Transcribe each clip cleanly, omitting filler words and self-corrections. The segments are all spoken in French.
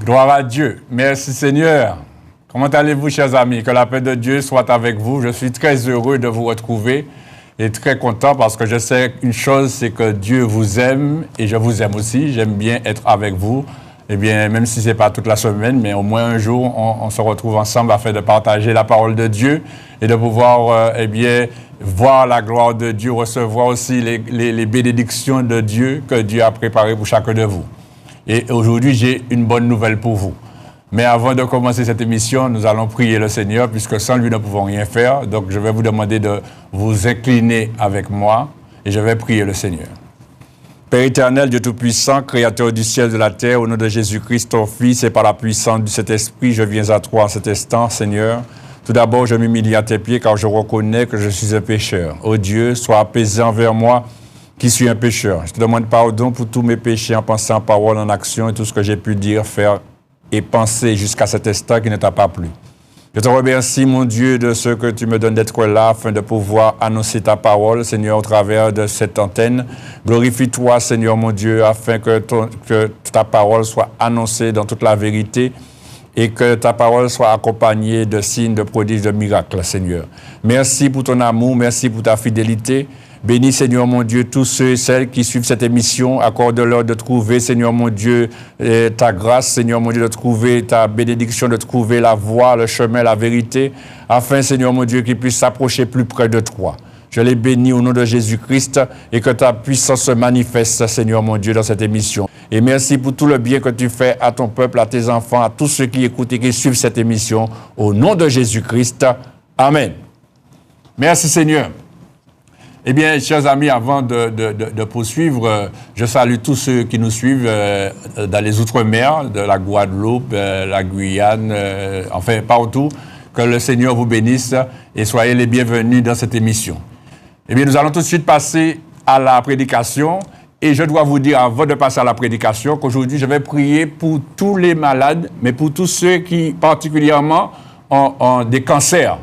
Gloire à Dieu. Merci Seigneur. Comment allez-vous, chers amis? Que la paix de Dieu soit avec vous. Je suis très heureux de vous retrouver et très content parce que je sais une chose, c'est que Dieu vous aime et je vous aime aussi. J'aime bien être avec vous. Eh bien, même si ce n'est pas toute la semaine, mais au moins un jour, on se retrouve ensemble afin de partager la parole de Dieu et de pouvoir, voir la gloire de Dieu, recevoir aussi les bénédictions de Dieu que Dieu a préparées pour chacun de vous. Et aujourd'hui, j'ai une bonne nouvelle pour vous. Mais avant de commencer cette émission, nous allons prier le Seigneur, puisque sans lui, nous ne pouvons rien faire. Donc, je vais vous demander de vous incliner avec moi et je vais prier le Seigneur. Père éternel, Dieu Tout-Puissant, Créateur du ciel et de la terre, au nom de Jésus-Christ, ton Fils, et par la puissance de cet esprit, je viens à toi en cet instant, Seigneur. Tout d'abord, je m'humilie à tes pieds, car je reconnais que je suis un pécheur. Ô Dieu, sois apaisé envers moi, qui suis un pécheur. Je te demande pardon pour tous mes péchés en pensant, en parole, en action, et tout ce que j'ai pu dire, faire et penser jusqu'à cet instant qui ne t'a pas plu. Je te remercie, mon Dieu, de ce que tu me donnes d'être là afin de pouvoir annoncer ta parole, Seigneur, au travers de cette antenne. Glorifie-toi, Seigneur, mon Dieu, afin que ta parole soit annoncée dans toute la vérité et que ta parole soit accompagnée de signes, de prodiges, de miracles, Seigneur. Merci pour ton amour, merci pour ta fidélité. Bénis, Seigneur mon Dieu, tous ceux et celles qui suivent cette émission. Accorde-leur de trouver, Seigneur mon Dieu, ta grâce, Seigneur mon Dieu, de trouver ta bénédiction, de trouver la voie, le chemin, la vérité, afin, Seigneur mon Dieu, qu'ils puissent s'approcher plus près de toi. Je les bénis au nom de Jésus-Christ et que ta puissance se manifeste, Seigneur mon Dieu, dans cette émission. Et merci pour tout le bien que tu fais à ton peuple, à tes enfants, à tous ceux qui écoutent et qui suivent cette émission. Au nom de Jésus-Christ. Amen. Merci, Seigneur. Eh bien, chers amis, avant de poursuivre, je salue tous ceux qui nous suivent dans les Outre-mer, de la Guadeloupe, la Guyane, enfin partout. Que le Seigneur vous bénisse et soyez les bienvenus dans cette émission. Eh bien, nous allons tout de suite passer à la prédication. Et je dois vous dire, avant de passer à la prédication, qu'aujourd'hui, je vais prier pour tous les malades, mais pour tous ceux qui, particulièrement, ont des cancers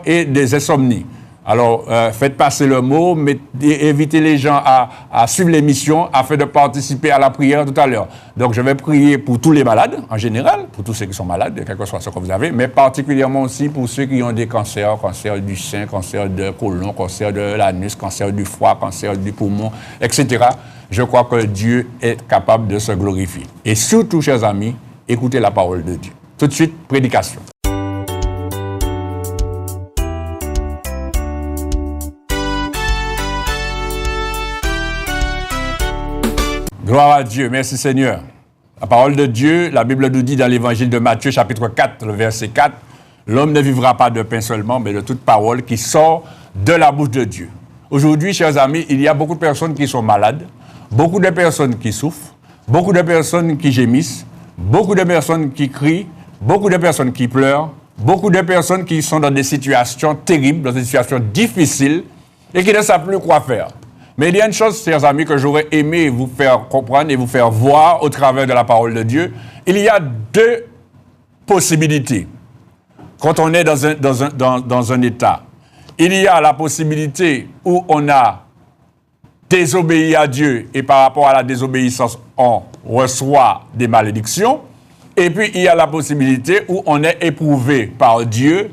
et des insomnies. Alors, faites passer le mot, mais invitez les gens à suivre l'émission afin de participer à la prière tout à l'heure. Donc, je vais prier pour tous les malades, en général, pour tous ceux qui sont malades, quel que soit ce que vous avez, mais particulièrement aussi pour ceux qui ont des cancers, cancer du sein, cancer de côlon, cancer de l'anus, cancer du foie, cancer du poumon, etc. Je crois que Dieu est capable de se glorifier. Et surtout, chers amis, écoutez la parole de Dieu. Tout de suite, prédication. Gloire à Dieu, merci Seigneur. La parole de Dieu, la Bible nous dit dans l'évangile de Matthieu, chapitre 4, le verset 4, « L'homme ne vivra pas de pain seulement, mais de toute parole qui sort de la bouche de Dieu. » Aujourd'hui, chers amis, il y a beaucoup de personnes qui sont malades, beaucoup de personnes qui souffrent, beaucoup de personnes qui gémissent, beaucoup de personnes qui crient, beaucoup de personnes qui pleurent, beaucoup de personnes qui sont dans des situations terribles, dans des situations difficiles et qui ne savent plus quoi faire. Mais il y a une chose, chers amis, que j'aurais aimé vous faire comprendre et vous faire voir au travers de la parole de Dieu. Il y a deux possibilités quand on est dans un état. Il y a la possibilité où on a désobéi à Dieu et par rapport à la désobéissance, on reçoit des malédictions. Et puis, il y a la possibilité où on est éprouvé par Dieu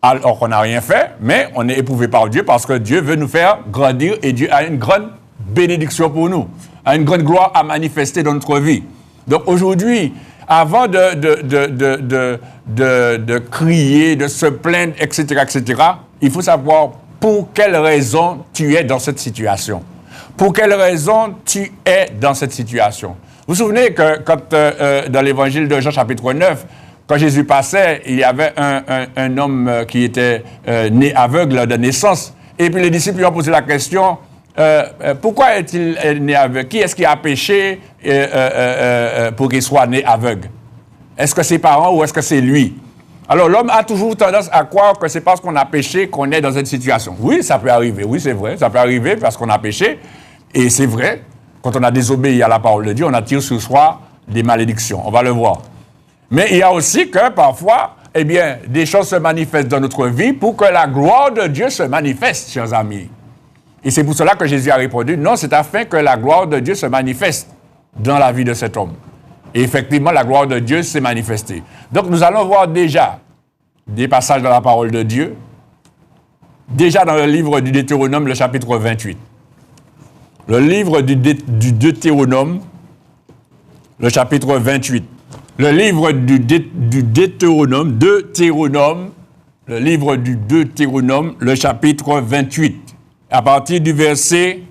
alors qu'on n'a rien fait, mais on est éprouvé par Dieu parce que Dieu veut nous faire grandir et Dieu a une grande bénédiction pour nous, a une grande gloire à manifester dans notre vie. Donc aujourd'hui, avant de crier, de se plaindre, etc., il faut savoir pour quelle raison tu es dans cette situation. Pour quelle raison tu es dans cette situation. Vous vous souvenez que quand dans l'évangile de Jean chapitre 9, quand Jésus passait, il y avait un homme qui était né aveugle de naissance. Et puis les disciples lui ont posé la question, pourquoi est-il né aveugle? Qui est-ce qui a péché pour qu'il soit né aveugle? Est-ce que c'est ses parents ou est-ce que c'est lui? Alors l'homme a toujours tendance à croire que c'est parce qu'on a péché qu'on est dans cette situation. Oui, ça peut arriver, oui c'est vrai, ça peut arriver parce qu'on a péché. Et c'est vrai, quand on a désobéi à la parole de Dieu, on attire sur soi des malédictions. On va le voir. Mais il y a aussi que parfois, eh bien, des choses se manifestent dans notre vie pour que la gloire de Dieu se manifeste, chers amis. Et c'est pour cela que Jésus a répondu, non, c'est afin que la gloire de Dieu se manifeste dans la vie de cet homme. Et effectivement, la gloire de Dieu s'est manifestée. Donc, nous allons voir déjà des passages dans la parole de Dieu, déjà dans le livre du Deutéronome, le chapitre 28. Le livre du Deutéronome, le chapitre 28. Le livre du Deutéronome, le livre du Deutéronome, le chapitre 28. À partir du verset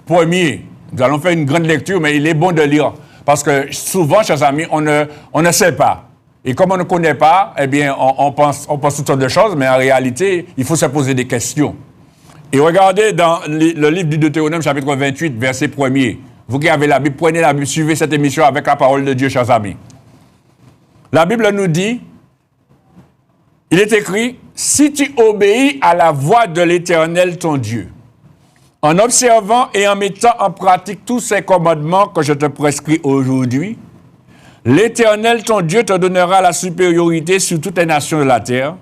1er. Nous allons faire une grande lecture, mais il est bon de lire. Parce que souvent, chers amis, on ne sait pas. Et comme on ne connaît pas, eh bien, on pense toutes sortes de choses, mais en réalité, il faut se poser des questions. Et regardez dans le livre du Deutéronome, chapitre 28, verset 1er. Vous qui avez la Bible, prenez la Bible, suivez cette émission avec la parole de Dieu, chers amis. La Bible nous dit, il est écrit, « Si tu obéis à la voix de l'Éternel, ton Dieu, en observant et en mettant en pratique tous ces commandements que je te prescris aujourd'hui, l'Éternel, ton Dieu, te donnera la supériorité sur toutes les nations de la terre.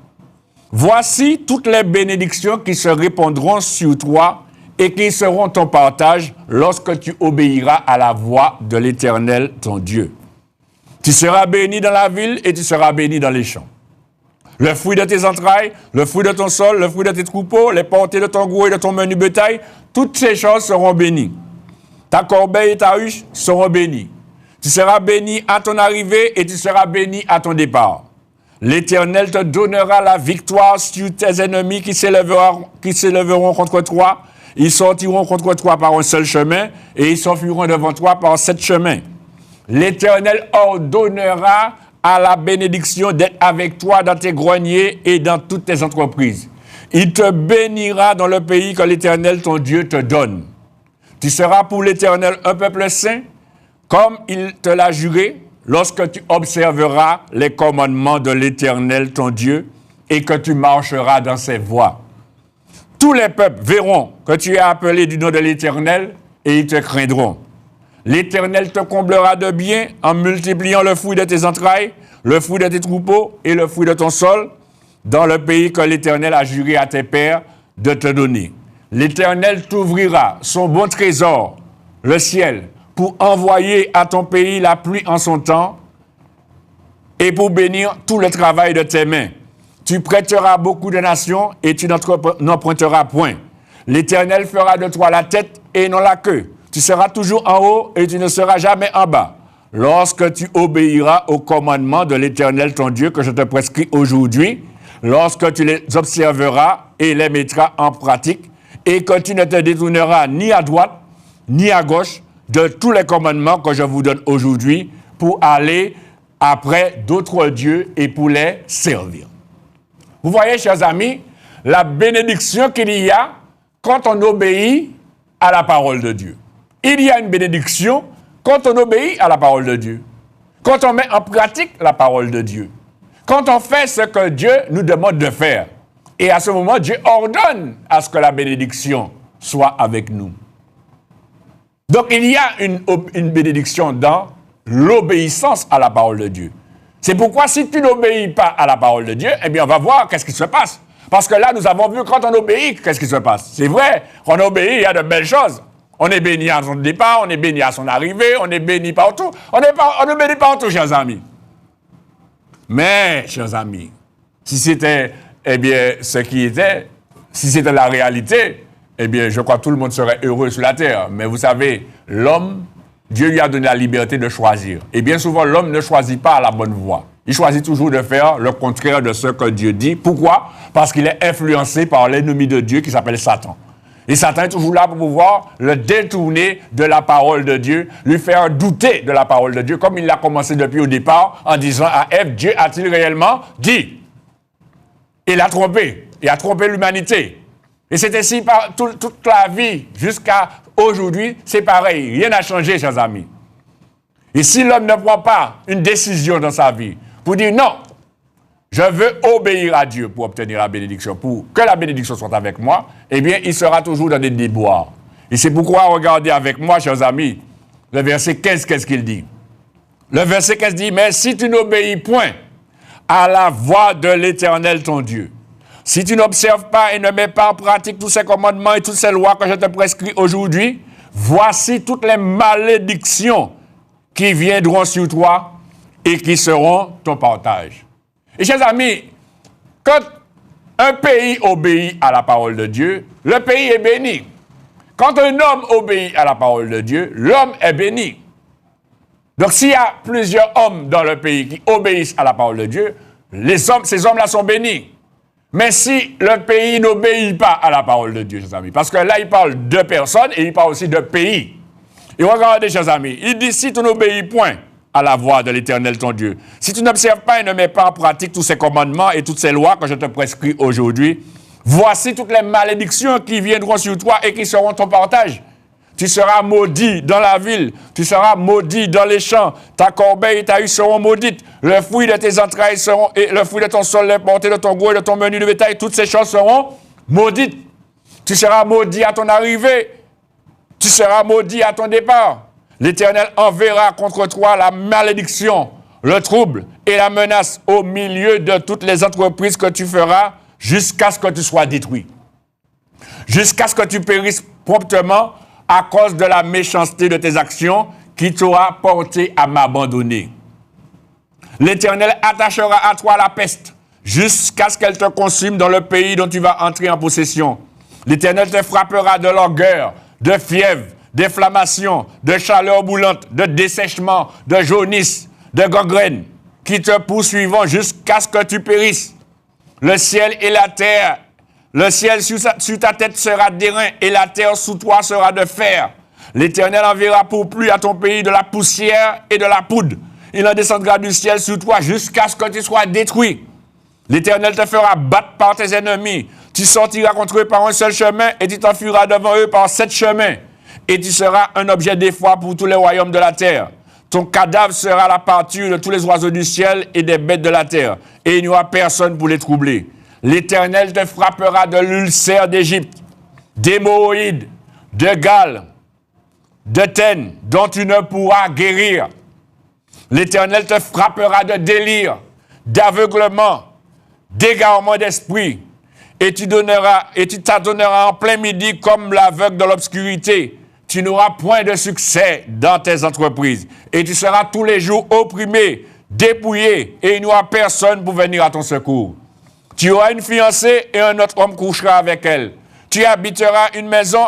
Voici toutes les bénédictions qui se répandront sur toi et qui seront ton partage lorsque tu obéiras à la voix de l'Éternel, ton Dieu. Tu seras béni dans la ville et tu seras béni dans les champs. Le fruit de tes entrailles, le fruit de ton sol, le fruit de tes troupeaux, les portées de ton gros et de ton menu bétail, toutes ces choses seront bénies. Ta corbeille et ta huche seront bénies. Tu seras béni à ton arrivée et tu seras béni à ton départ. L'Éternel te donnera la victoire sur tes ennemis qui s'élèveront contre toi. Ils sortiront contre toi par un seul chemin et ils s'enfuiront devant toi par 7 chemins. L'Éternel ordonnera à la bénédiction d'être avec toi dans tes greniers et dans toutes tes entreprises. Il te bénira dans le pays que l'Éternel, ton Dieu, te donne. Tu seras pour l'Éternel un peuple saint, comme il te l'a juré, lorsque tu observeras les commandements de l'Éternel, ton Dieu, et que tu marcheras dans ses voies. Tous les peuples verront que tu es appelé du nom de l'Éternel, et ils te craindront. L'Éternel te comblera de bien en multipliant le fruit de tes entrailles, le fruit de tes troupeaux et le fruit de ton sol, dans le pays que l'Éternel a juré à tes pères de te donner. L'Éternel t'ouvrira son bon trésor, le ciel, pour envoyer à ton pays la pluie en son temps et pour bénir tout le travail de tes mains. Tu prêteras beaucoup de nations et tu n'emprunteras point. L'Éternel fera de toi la tête et non la queue. Tu seras toujours en haut et tu ne seras jamais en bas. Lorsque tu obéiras aux commandements de l'Éternel, ton Dieu, que je te prescris aujourd'hui, lorsque tu les observeras et les mettras en pratique, et que tu ne te détourneras ni à droite, ni à gauche de tous les commandements que je vous donne aujourd'hui pour aller après d'autres dieux et pour les servir. Vous voyez, chers amis, la bénédiction qu'il y a quand on obéit à la parole de Dieu. Il y a une bénédiction quand on obéit à la parole de Dieu, quand on met en pratique la parole de Dieu, quand on fait ce que Dieu nous demande de faire. Et à ce moment, Dieu ordonne à ce que la bénédiction soit avec nous. Donc, il y a une bénédiction dans l'obéissance à la parole de Dieu. C'est pourquoi si tu n'obéis pas à la parole de Dieu, eh bien, on va voir qu'est-ce qui se passe. Parce que là, nous avons vu quand on obéit, qu'est-ce qui se passe. C'est vrai, quand on obéit, il y a de belles choses. On est béni à son départ, on est béni à son arrivée, on est béni partout. On est béni partout, chers amis. Mais, chers amis, si c'était, eh bien, ce qui était, si c'était la réalité, eh bien, je crois que tout le monde serait heureux sur la terre. Mais vous savez, l'homme, Dieu lui a donné la liberté de choisir. Et bien souvent, l'homme ne choisit pas la bonne voie. Il choisit toujours de faire le contraire de ce que Dieu dit. Pourquoi? Parce qu'il est influencé par l'ennemi de Dieu qui s'appelle Satan. Et Satan est toujours là pour pouvoir le détourner de la parole de Dieu, lui faire douter de la parole de Dieu, comme il l'a commencé depuis au départ, en disant à Ève, Dieu a-t-il réellement dit? Il a trompé l'humanité. Et c'est ainsi toute la vie, jusqu'à aujourd'hui, c'est pareil. Rien n'a changé, chers amis. Et si l'homme ne prend pas une décision dans sa vie pour dire non, je veux obéir à Dieu pour obtenir la bénédiction, pour que la bénédiction soit avec moi, eh bien, il sera toujours dans des déboires. Et c'est pourquoi, regardez avec moi, chers amis, le verset 15, qu'est-ce qu'il dit? Le verset 15 dit, « Mais si tu n'obéis point à la voix de l'Éternel ton Dieu, si tu n'observes pas et ne mets pas en pratique tous ces commandements et toutes ces lois que je te prescris aujourd'hui, voici toutes les malédictions qui viendront sur toi et qui seront ton partage. Et chers amis, quand un pays obéit à la parole de Dieu, le pays est béni. Quand un homme obéit à la parole de Dieu, l'homme est béni. Donc s'il y a plusieurs hommes dans le pays qui obéissent à la parole de Dieu, ces hommes-là sont bénis. Mais si le pays n'obéit pas à la parole de Dieu, chers amis, parce que là, il parle de personnes et il parle aussi de pays. Et regardez, chers amis, il dit, si tu n'obéis point à la voix de l'Éternel ton Dieu, si tu n'observes pas et ne mets pas en pratique tous ces commandements et toutes ces lois que je te prescris aujourd'hui, voici toutes les malédictions qui viendront sur toi et qui seront ton partage. Tu seras maudit dans la ville, tu seras maudit dans les champs, ta corbeille et ta hutte seront maudites, le fruit de tes entrailles seront, et le fruit de ton sol, l'importé de ton gros et de ton menu de bétail, toutes ces choses seront maudites. Tu seras maudit à ton arrivée, tu seras maudit à ton départ. L'Éternel enverra contre toi la malédiction, le trouble et la menace au milieu de toutes les entreprises que tu feras jusqu'à ce que tu sois détruit. Jusqu'à ce que tu périsses promptement à cause de la méchanceté de tes actions qui t'aura porté à m'abandonner. L'Éternel attachera à toi la peste jusqu'à ce qu'elle te consume dans le pays dont tu vas entrer en possession. L'Éternel te frappera de langueur, de fièvre, d'inflammation, de chaleur boulante, de dessèchement, de jaunisse, de gangrène, qui te poursuivront jusqu'à ce que tu périsses. Le ciel et la terre, le ciel sur ta tête sera d'airain et la terre sous toi sera de fer. L'Éternel enverra pour pluie à ton pays de la poussière et de la poudre. Il en descendra du ciel sur toi jusqu'à ce que tu sois détruit. L'Éternel te fera battre par tes ennemis. Tu sortiras contre eux par un seul chemin et tu t'enfuiras devant eux par 7 chemins. Et tu seras un objet d'effroi pour tous les royaumes de la terre. Ton cadavre sera la pâture de tous les oiseaux du ciel et des bêtes de la terre. Et il n'y aura personne pour les troubler. L'Éternel te frappera de l'ulcère d'Égypte, d'hémorroïdes, de gale, de tène, dont tu ne pourras guérir. L'Éternel te frappera de délire, d'aveuglement, d'égarement d'esprit, et tu t'adonneras en plein midi comme l'aveugle dans l'obscurité. Tu n'auras point de succès dans tes entreprises, et tu seras tous les jours opprimé, dépouillé, et il n'y aura personne pour venir à ton secours. Tu auras une fiancée et un autre homme couchera avec elle. Tu habiteras une maison,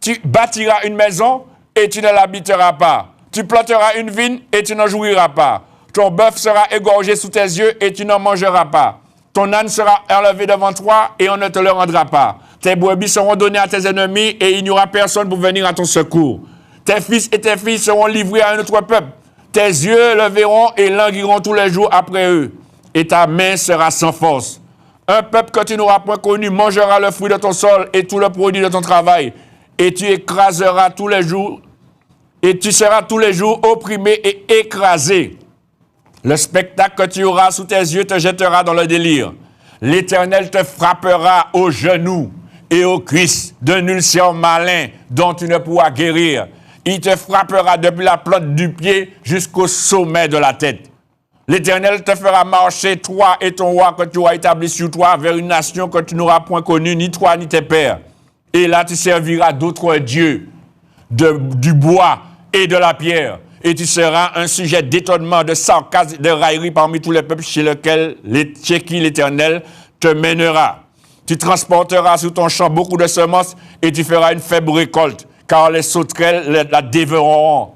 tu bâtiras une maison et tu ne l'habiteras pas. Tu planteras une vigne et tu n'en jouiras pas. Ton bœuf sera égorgé sous tes yeux et tu n'en mangeras pas. Ton âne sera enlevé devant toi et on ne te le rendra pas. Tes brebis seront données à tes ennemis et il n'y aura personne pour venir à ton secours. Tes fils et tes filles seront livrés à un autre peuple. Tes yeux le verront et languiront tous les jours après eux. Et ta main sera sans force. Un peuple que tu n'auras point connu mangera le fruit de ton sol et tout le produit de ton travail. Et tu écraseras tous les jours, et tu seras tous les jours opprimé et écrasé. Le spectacle que tu auras sous tes yeux te jettera dans le délire. L'Éternel te frappera aux genoux et aux cuisses d'un ulcère malin dont tu ne pourras guérir. Il te frappera depuis la plante du pied jusqu'au sommet de la tête. L'Éternel te fera marcher, toi et ton roi que tu auras établi sur toi, vers une nation que tu n'auras point connue, ni toi ni tes pères. Et là, tu serviras d'autres dieux, du bois et de la pierre. Et tu seras un sujet d'étonnement, de sarcasme, de raillerie parmi tous les peuples chez qui l'Éternel te mènera. Tu transporteras sur ton champ beaucoup de semences et tu feras une faible récolte, car les sauterelles la dévoreront.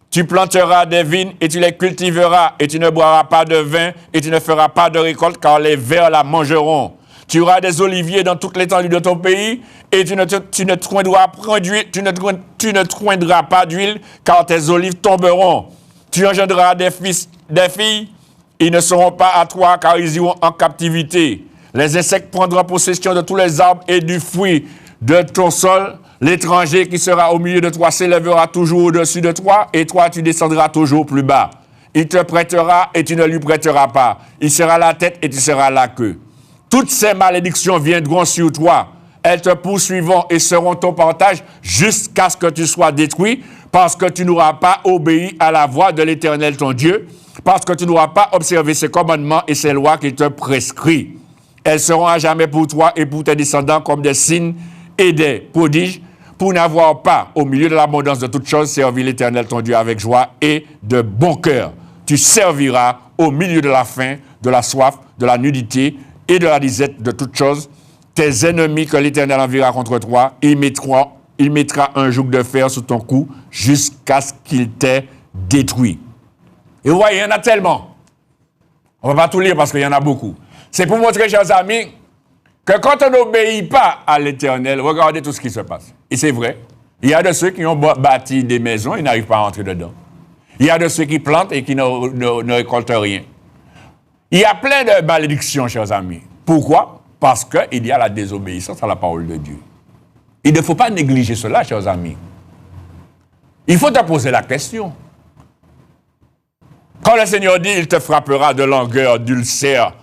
Tu planteras des vignes et tu les cultiveras, et tu ne boiras pas de vin, et tu ne feras pas de récolte, car les vers la mangeront. Tu auras des oliviers dans toute l'étendue de ton pays, et tu ne troindras pas d'huile, car tes olives tomberont. Tu engendreras des fils, des filles, ils ne seront pas à toi, car ils iront en captivité. Les insectes prendront possession de tous les arbres et du fruit de ton sol. L'étranger qui sera au milieu de toi s'élèvera toujours au-dessus de toi, et toi, tu descendras toujours plus bas. Il te prêtera et tu ne lui prêteras pas. Il sera la tête et tu seras la queue. Toutes ces malédictions viendront sur toi. Elles te poursuivront et seront ton partage jusqu'à ce que tu sois détruit, parce que tu n'auras pas obéi à la voix de l'Éternel ton Dieu, parce que tu n'auras pas observé ses commandements et ses lois qu'il te prescrit. Elles seront à jamais pour toi et pour tes descendants comme des signes et des prodiges, pour n'avoir pas, au milieu de l'abondance de toutes choses, servi l'Éternel ton Dieu avec joie et de bon cœur. tu serviras au milieu de la faim, de la soif, de la nudité et de la disette de toutes choses. Tes ennemis que l'Éternel enverra contre toi, il mettra un joug de fer sous ton cou jusqu'à ce qu'il t'ait détruit. Et vous voyez, il y en a tellement. On ne va pas tout lire parce qu'il y en a beaucoup. C'est pour montrer, chers amis, que quand on n'obéit pas à l'Éternel, regardez tout ce qui se passe. Et c'est vrai, il y a de ceux qui ont bâti des maisons et n'arrivent pas à entrer dedans. Il y a de ceux qui plantent et qui ne récoltent rien. Il y a plein de malédictions, chers amis. Pourquoi? Parce qu'il y a la désobéissance à la parole de Dieu. Il ne faut pas négliger cela, chers amis. Il faut te poser la question. Quand le Seigneur dit, il te frappera de langueur, d'ulcère,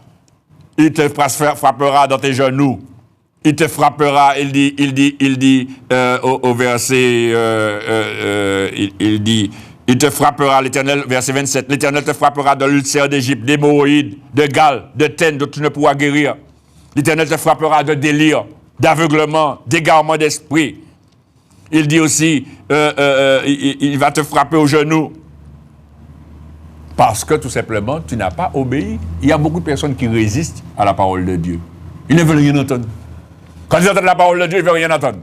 il te frappera dans tes genoux, il te frappera, il dit au verset, il te frappera, l'Éternel, verset 27, l'Éternel te frappera de l'ulcère d'Égypte, d'hémorroïdes, de gale, de teine dont tu ne pourras guérir. L'Éternel te frappera de délire, d'aveuglement, d'égarement d'esprit. Il dit aussi, il va te frapper au genou. Parce que, tout simplement, tu n'as pas obéi. Il y a beaucoup de personnes qui résistent à la parole de Dieu. Ils ne veulent rien entendre. Quand ils entendent la parole de Dieu, ils ne veulent rien entendre.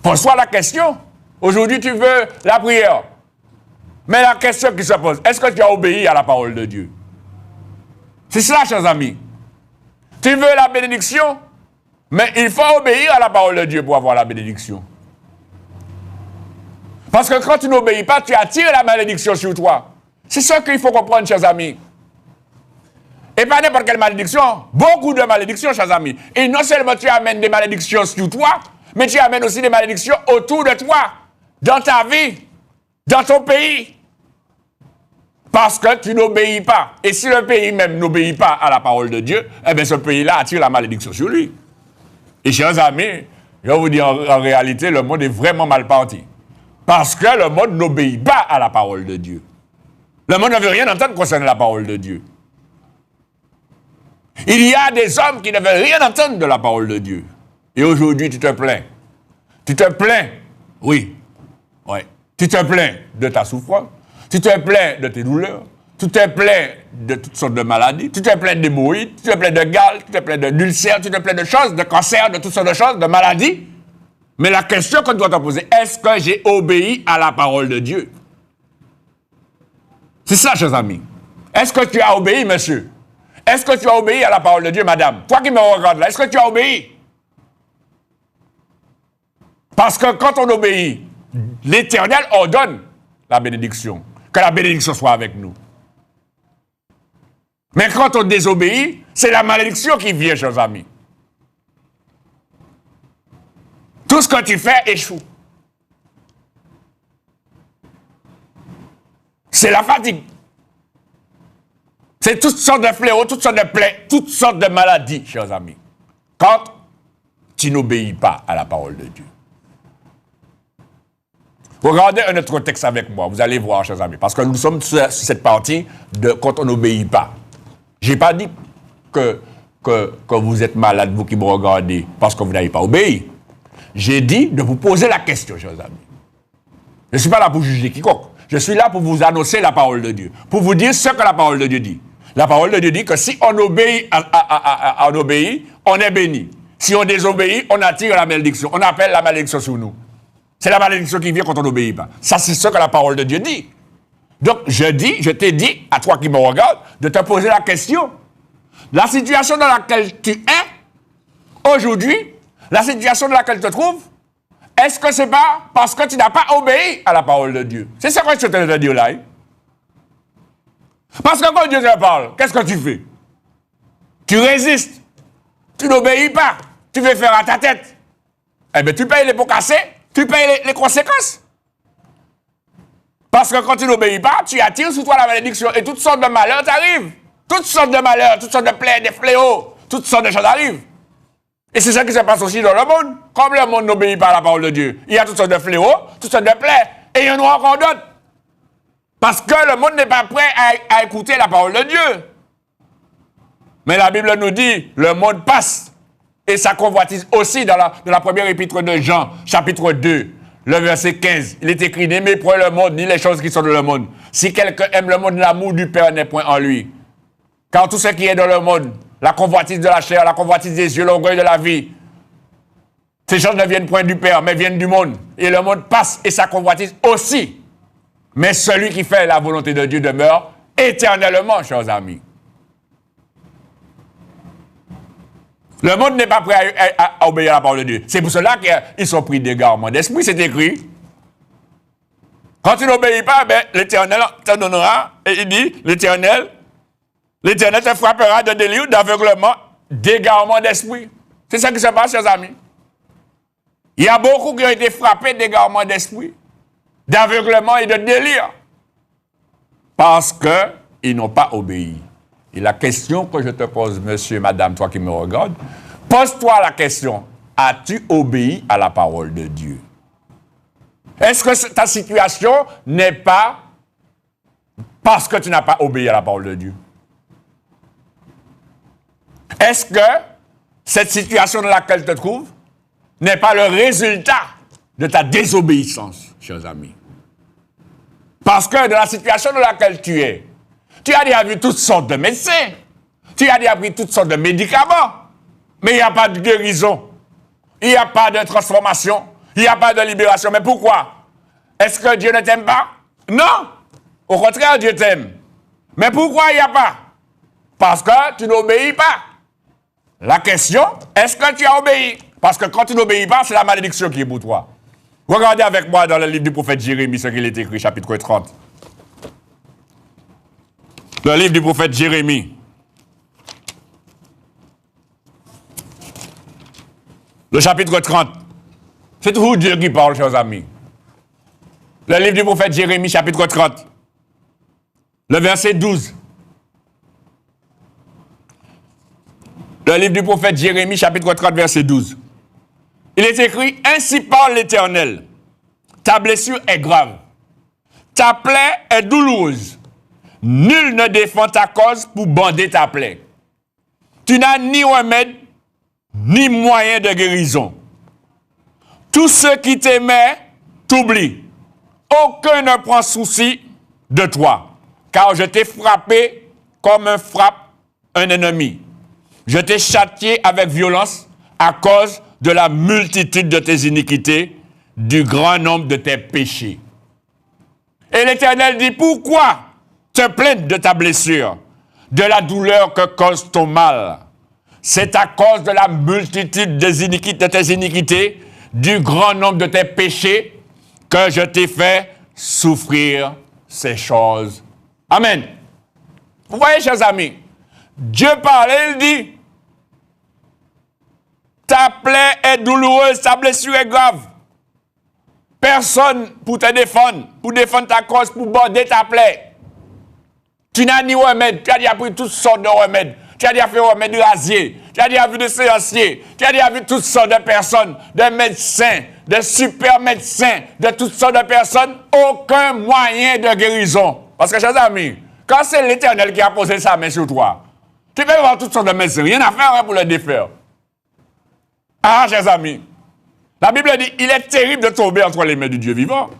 Pose-toi la question. Aujourd'hui, tu veux la prière. Mais la question qui se pose, est-ce que tu as obéi à la parole de Dieu? C'est cela, chers amis. Tu veux la bénédiction, mais il faut obéir à la parole de Dieu pour avoir la bénédiction. Parce que quand tu n'obéis pas, tu attires la malédiction sur toi. C'est ça qu'il faut comprendre, chers amis. Et pas n'importe quelle malédiction, beaucoup de malédictions, chers amis. Et non seulement tu amènes des malédictions sur toi, mais tu amènes aussi des malédictions autour de toi, dans ta vie, dans ton pays. Parce que tu n'obéis pas. Et si le pays même n'obéit pas à la parole de Dieu, eh bien ce pays-là attire la malédiction sur lui. Et chers amis, je vais vous dire, en réalité, le monde est vraiment mal parti. Parce que le monde n'obéit pas à la parole de Dieu. Le monde ne veut rien entendre concernant la parole de Dieu. Il y a des hommes qui ne veulent rien entendre de la parole de Dieu. Et aujourd'hui, tu te plains. Tu te plains, oui. Tu te plains de ta souffrance. Tu te plains de tes douleurs. Tu te plains de toutes sortes de maladies. Tu te plains d'hémorroïdes. Tu te plains de gale. Tu te plains d'ulcères. Tu te plains de choses, de cancer, de toutes sortes de choses, de maladies. Mais la question qu'on doit te poser, est-ce que j'ai obéi à la parole de Dieu? C'est ça, chers amis. Est-ce que tu as obéi, monsieur? Est-ce que tu as obéi à la parole de Dieu, madame? Toi qui me regardes là, est-ce que tu as obéi? Parce que quand on obéit, l'Éternel ordonne la bénédiction. Que la bénédiction soit avec nous. Mais quand on désobéit, c'est la malédiction qui vient, chers amis. Tout ce que tu fais échoue. C'est la fatigue. C'est toutes sortes de fléaux, toutes sortes de plaies, toutes sortes de maladies, chers amis. Quand tu n'obéis pas à la parole de Dieu. Regardez un autre texte avec moi, vous allez voir, chers amis, parce que nous sommes sur cette partie de quand on n'obéit pas. Je n'ai pas dit que vous êtes malade, vous qui me regardez, parce que vous n'avez pas obéi. J'ai dit de vous poser la question, chers amis. Je ne suis pas là pour juger quiconque. Je suis là pour vous annoncer la parole de Dieu, pour vous dire ce que la parole de Dieu dit. La parole de Dieu dit que si on obéit, on est béni. Si on désobéit, on attire la malédiction. On appelle la malédiction sur nous. C'est la malédiction qui vient quand on n'obéit pas. Ça, c'est ce que la parole de Dieu dit. Donc, je t'ai dit, à toi qui me regardes, de te poser la question. La situation dans laquelle tu es, aujourd'hui, la situation dans laquelle tu te trouves, est-ce que c'est pas parce que tu n'as pas obéi à la parole de Dieu? C'est ça que je te dis là. Hein? Parce que quand Dieu te parle, qu'est-ce que tu fais? Tu résistes. Tu n'obéis pas. Tu veux faire à ta tête. Eh bien, tu payes les pots cassés. Tu payes les conséquences. Parce que quand tu n'obéis pas, tu attires sur toi la malédiction. Et toutes sortes de malheurs t'arrivent. Toutes sortes de malheurs, toutes sortes de plaies, des fléaux. Toutes sortes de choses arrivent. Et c'est ça qui se passe aussi dans le monde. Comme le monde n'obéit pas à la parole de Dieu, il y a toutes sortes de fléaux, toutes sortes de plaies. Et il y en a encore d'autres. Parce que le monde n'est pas prêt à écouter la parole de Dieu. Mais la Bible nous dit, le monde passe. Et ça convoitise aussi dans la première épître de Jean, chapitre 2, le verset 15. Il est écrit, n'aimez point le monde, ni les choses qui sont dans le monde. Si quelqu'un aime le monde, l'amour du Père n'est point en lui. Car tout ce qui est dans le monde, la convoitise de la chair, la convoitise des yeux, l'orgueil de la vie, ces choses ne viennent point du Père, mais viennent du monde. Et le monde passe et sa convoitise aussi. Mais celui qui fait la volonté de Dieu demeure éternellement, chers amis. Le monde n'est pas prêt à obéir à la parole de Dieu. C'est pour cela qu'ils sont pris d'égarement d'esprit, c'est écrit. Quand tu n'obéis pas, ben, l'Éternel te donnera, et il dit, l'Éternel te frappera de délire, d'aveuglement, d'égarement d'esprit. C'est ça qui se passe, chers amis. Il y a beaucoup qui ont été frappés d'égarement d'esprit, d'aveuglement et de délire, parce qu'ils n'ont pas obéi. Et la question que je te pose, monsieur, madame, toi qui me regardes, pose-toi la question, as-tu obéi à la parole de Dieu? Est-ce que ta situation n'est pas parce que tu n'as pas obéi à la parole de Dieu? Est-ce que cette situation dans laquelle tu te trouves n'est pas le résultat de ta désobéissance, chers amis? Parce que dans la situation dans laquelle tu es, tu as déjà vu toutes sortes de médecins, tu as déjà pris toutes sortes de médicaments, mais il n'y a pas de guérison, il n'y a pas de transformation, il n'y a pas de libération. Mais pourquoi? Est-ce que Dieu ne t'aime pas? Non! Au contraire, Dieu t'aime. Mais pourquoi il n'y a pas? Parce que tu n'obéis pas. La question, est-ce que tu as obéi? Parce que quand tu n'obéis pas, c'est la malédiction qui est pour toi. Regardez avec moi dans le livre du prophète Jérémie ce qu'il est écrit, chapitre 30. Le livre du prophète Jérémie. Le chapitre 30. C'est toujours Dieu qui parle, chers amis. Le livre du prophète Jérémie, chapitre 30. Le verset 12. Le livre du prophète Jérémie, chapitre 30, verset 12. Il est écrit, « Ainsi parle l'Éternel, ta blessure est grave, ta plaie est douloureuse. Nul ne défend ta cause pour bander ta plaie. Tu n'as ni remède, ni moyen de guérison. Tous ceux qui t'aimaient t'oublient. Aucun ne prend souci de toi, car je t'ai frappé comme frappe un ennemi. Je t'ai châtié avec violence à cause de la multitude de tes iniquités, du grand nombre de tes péchés. » Et l'Éternel dit, pourquoi te plaindre de ta blessure, de la douleur que cause ton mal? C'est à cause de la multitude de tes iniquités, du grand nombre de tes péchés, que je t'ai fait souffrir ces choses. Amen. Vous voyez, chers amis, Dieu parle et il dit, ta plaie est douloureuse, ta blessure est grave. Personne pour te défendre, pour défendre ta cause, pour border ta plaie. Tu n'as ni remède, tu as déjà pris toutes sortes de remèdes. Tu as déjà fait remède rasier, tu as déjà vu des séanciers, tu as déjà vu toutes sortes de personnes, de médecins, de super médecins, de toutes sortes de personnes, aucun moyen de guérison. Parce que, chers amis, quand c'est l'Éternel qui a posé sa main sur toi, tu peux avoir toutes sortes de médecins, rien à faire pour le défaire. Ah, chers amis, la Bible dit, il est terrible de tomber entre les mains du Dieu vivant.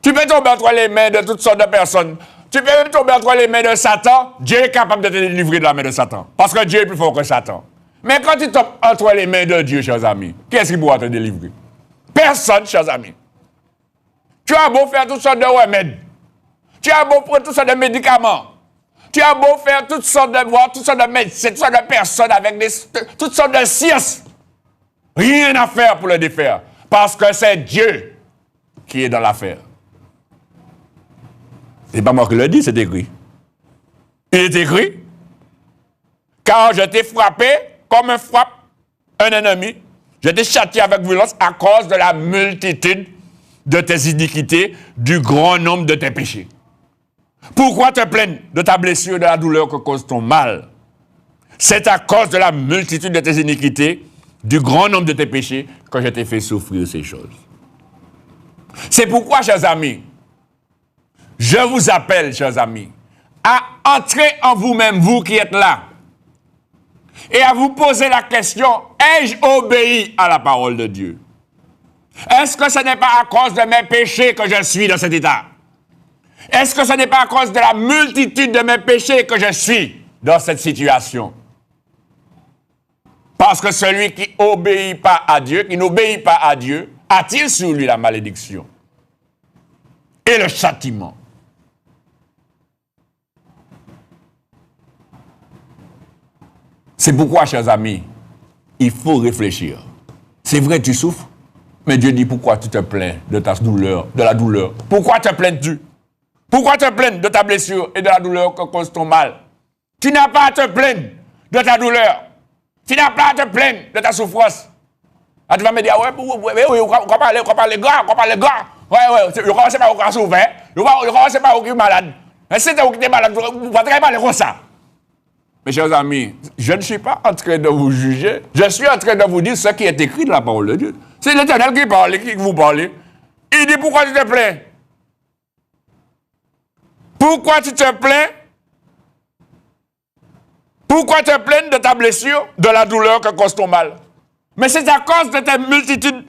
Tu peux tomber entre les mains de toutes sortes de personnes. Tu peux même tomber entre les mains de Satan. Dieu est capable de te délivrer de la main de Satan. Parce que Dieu est plus fort que Satan. Mais quand tu tombes entre les mains de Dieu, chers amis, qui est-ce qui pourra te délivrer? Personne, chers amis. Tu as beau faire toutes sortes de remèdes. Tu as beau prendre toutes sortes de médicaments. Tu as beau faire toutes sortes de voies, toutes sortes de médecins, toutes sortes de personnes avec toutes sortes de sciences. Rien à faire pour le défaire. Parce que c'est Dieu qui est dans l'affaire. C'est pas moi qui le dis, c'est écrit. Il est écrit, car je t'ai frappé comme un frappe un ennemi. Je t'ai châtié avec violence à cause de la multitude de tes iniquités, du grand nombre de tes péchés. Pourquoi te plaindre de ta blessure, de la douleur que cause ton mal? C'est à cause de la multitude de tes iniquités, du grand nombre de tes péchés, que je t'ai fait souffrir ces choses. C'est pourquoi, chers amis, je vous appelle, chers amis, à entrer en vous-même, vous qui êtes là, et à vous poser la question, ai-je obéi à la parole de Dieu? Est-ce que ce n'est pas à cause de mes péchés que je suis dans cet état? Est-ce que ce n'est pas à cause de la multitude de mes péchés que je suis dans cette situation? Parce que celui qui n'obéit pas à Dieu, attire sur lui la malédiction et le châtiment. C'est pourquoi, chers amis, il faut réfléchir. C'est vrai, tu souffres, mais Dieu dit pourquoi tu te plains de ta douleur, de la douleur. Pourquoi te plains-tu? Pourquoi te plaindre de ta blessure et de la douleur que cause ton mal? Tu n'as pas à te plaindre de ta douleur. Tu n'as pas à te plaindre de ta souffrance. Ah, tu vas me dire, ouais, on va parler gars. Ouais, je ne sais pas où tu as souffert. Je ne sais pas où tu es malade. Mais si tu es malade, vous ne pouvez pas parler comme ça. Mes chers amis, je ne suis pas en train de vous juger. Je suis en train de vous dire ce qui est écrit dans la parole de Dieu. C'est l'Éternel qui parle, qui vous parle. Il dit, pourquoi tu te plains? Pourquoi tu te plains? Pourquoi te plaindre de ta blessure, de la douleur que cause ton mal? Mais c'est à cause de ta multitude,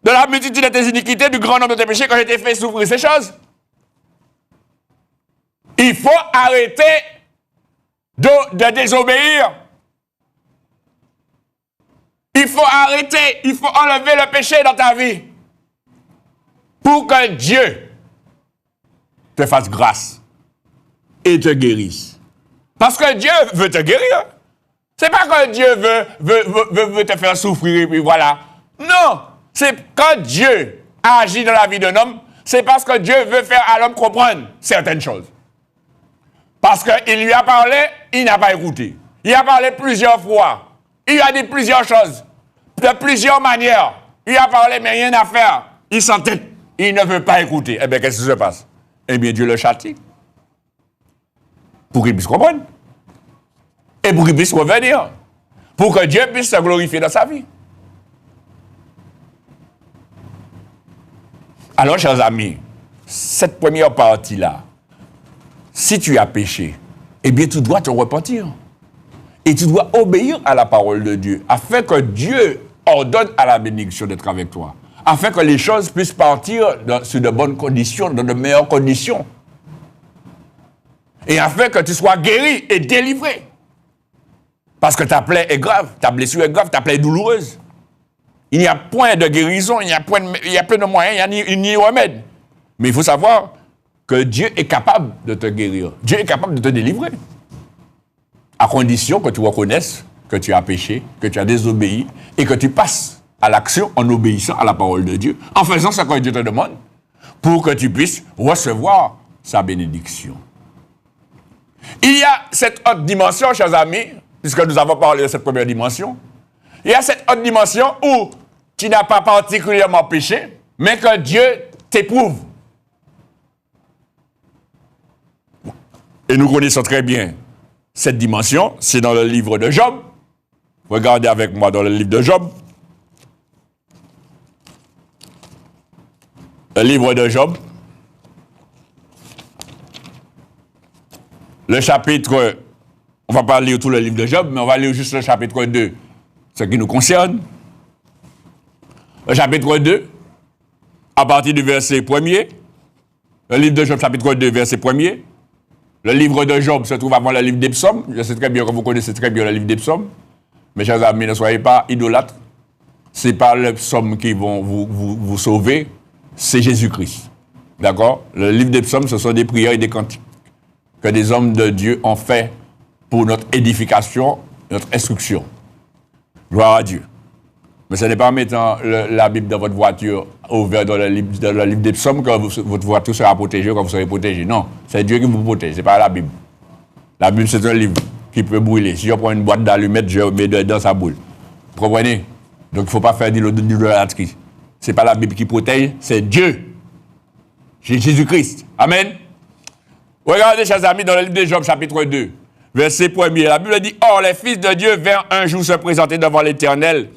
de la multitude de tes iniquités, du grand nombre de tes péchés que je t'ai fait souffrir ces choses. Il faut arrêter de désobéir. Il faut arrêter, il faut enlever le péché dans ta vie pour que Dieu te fasse grâce et te guérisse. Parce que Dieu veut te guérir. C'est pas que Dieu veut te faire souffrir et puis voilà. Non, c'est quand Dieu agit dans la vie d'un homme, c'est parce que Dieu veut faire à l'homme comprendre certaines choses. Parce qu'il lui a parlé, il n'a pas écouté. Il a parlé plusieurs fois. Il a dit plusieurs choses, de plusieurs manières. Il a parlé, mais rien à faire. Il s'entête. Il ne veut pas écouter. Eh bien, qu'est-ce qui se passe? Eh bien, Dieu le châtie. Pour qu'il puisse comprendre. Et pour qu'il puisse revenir. Pour que Dieu puisse se glorifier dans sa vie. Alors, chers amis, cette première partie-là, si tu as péché, eh bien, tu dois te repentir. Et tu dois obéir à la parole de Dieu, afin que Dieu ordonne à la bénédiction d'être avec toi. Afin que les choses puissent partir sur de bonnes conditions, dans de meilleures conditions. Et afin que tu sois guéri et délivré. Parce que ta plaie est grave, ta blessure est grave, ta plaie est douloureuse. Il n'y a point de guérison, il y a peu de moyens, il n'y a ni remède. Mais il faut savoir que Dieu est capable de te guérir. Dieu est capable de te délivrer. À condition que tu reconnaisses que tu as péché, que tu as désobéi, et que tu passes à l'action en obéissant à la parole de Dieu, en faisant ce que Dieu te demande, pour que tu puisses recevoir sa bénédiction. Il y a cette autre dimension, chers amis, puisque nous avons parlé de cette première dimension, il y a cette autre dimension où tu n'as pas particulièrement péché, mais que Dieu t'éprouve. Et nous connaissons très bien cette dimension, c'est dans le livre de Job. Regardez avec moi dans le livre de Job. Le livre de Job. Le chapitre, on ne va pas lire tout le livre de Job, mais on va lire juste le chapitre 2, ce qui nous concerne. Le chapitre 2, à partir du verset 1er. Le livre de Job, chapitre 2, verset 1er. Le livre de Job se trouve avant le livre des psaumes. Je sais très bien que vous connaissez très bien le livre des psaumes. Mes chers amis, ne soyez pas idolâtres. Ce n'est pas les psaumes qui vont vous sauver, c'est Jésus-Christ. D'accord? Le livre des psaumes, ce sont des prières et des cantiques que des hommes de Dieu ont fait pour notre édification, notre instruction. Gloire à Dieu. Mais ce n'est pas en mettant la Bible dans votre voiture ouverte dans le livre des psaumes que votre voiture sera protégée, que vous serez protégé. Non, c'est Dieu qui vous protège, ce n'est pas la Bible. La Bible, c'est un livre qui peut brûler. Si je prends une boîte d'allumettes, je mets dedans sa boule. Vous comprenez? Donc, il ne faut pas faire d'idolâtrie. Ce n'est pas la Bible qui protège, c'est Dieu. C'est Jésus-Christ. Amen. Regardez, chers amis, dans le livre de Job, chapitre 2, verset 1er. La Bible dit, « Or, les fils de Dieu vinrent un jour se présenter devant l'Éternel,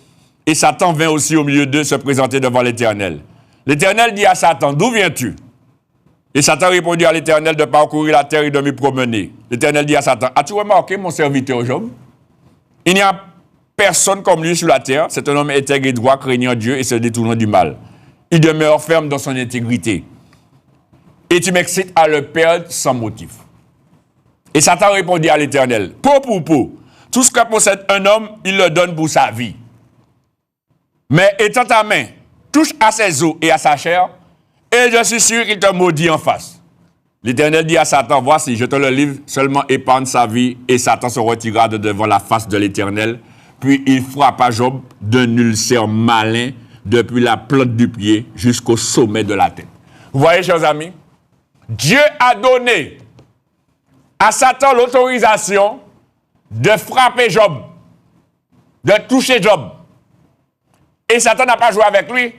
et Satan vint aussi au milieu d'eux se présenter devant l'Éternel. L'Éternel dit à Satan, « D'où viens-tu » Et Satan répondit à l'Éternel de parcourir la terre et de me promener. L'Éternel dit à Satan, « As-tu remarqué mon serviteur Job? Il n'y a personne comme lui sur la terre. C'est un homme intègre et droit, craignant Dieu et se détournant du mal. Il demeure ferme dans son intégrité. et tu m'excites à le perdre sans motif. Et Satan répondit à l'Éternel, peau pour peau, tout ce que possède un homme, il le donne pour sa vie. Mais étends ta main, touche à ses os et à sa chair, et je suis sûr qu'il te maudit en face. L'Éternel dit à Satan, voici, je te le livre, seulement épargne sa vie, et Satan se retira de devant la face de l'Éternel. Puis il frappa Job d'un ulcère malin depuis la plante du pied jusqu'au sommet de la tête. Vous voyez, chers amis, Dieu a donné à Satan l'autorisation de frapper Job, de toucher Job. Et Satan n'a pas joué avec lui.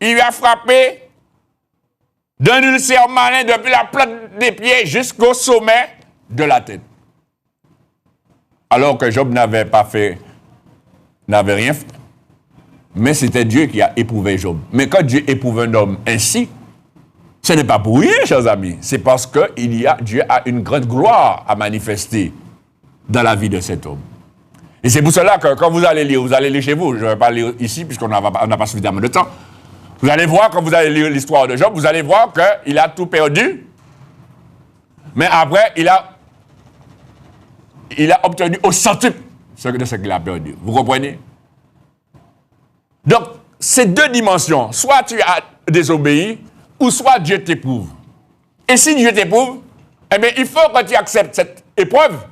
Il lui a frappé d'un ulcère malin depuis la plante des pieds jusqu'au sommet de la tête. Alors que Job n'avait rien fait. Mais c'était Dieu qui a éprouvé Job. Mais quand Dieu éprouve un homme ainsi, ce n'est pas pour rien, chers amis. C'est parce que Dieu a une grande gloire à manifester dans la vie de cet homme. Et c'est pour cela que quand vous allez lire chez vous, je ne vais pas lire ici puisqu'on n'a pas suffisamment de temps. Vous allez voir, quand vous allez lire l'histoire de Job, vous allez voir qu'il a tout perdu. Mais après, il a obtenu au centuple de ce qu'il a perdu. Vous comprenez? Donc, ces deux dimensions, soit tu as désobéi, ou soit Dieu t'éprouve. Et si Dieu t'éprouve, eh bien, il faut que tu acceptes cette épreuve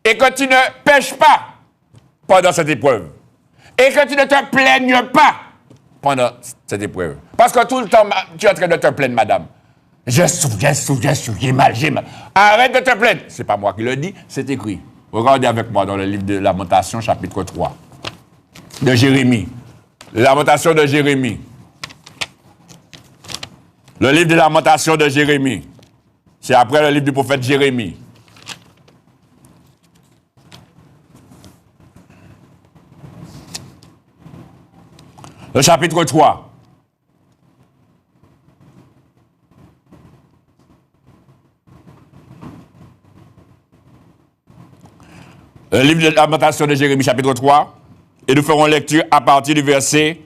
et que tu ne pêches pas pendant cette épreuve. Et que tu ne te plaignes pas pendant cette épreuve. Parce que tout le temps, tu es en train de te plaindre, madame. J'ai souffert, j'ai mal. Arrête de te plaindre. Ce n'est pas moi qui le dis, c'est écrit. Regardez avec moi dans le livre de Lamentation, chapitre 3, de Jérémie. Lamentation de Jérémie. Le livre de Lamentation de Jérémie. C'est après le livre du prophète Jérémie. Le chapitre 3. Le livre de Lamentation de Jérémie, chapitre 3. Et nous ferons lecture à partir du verset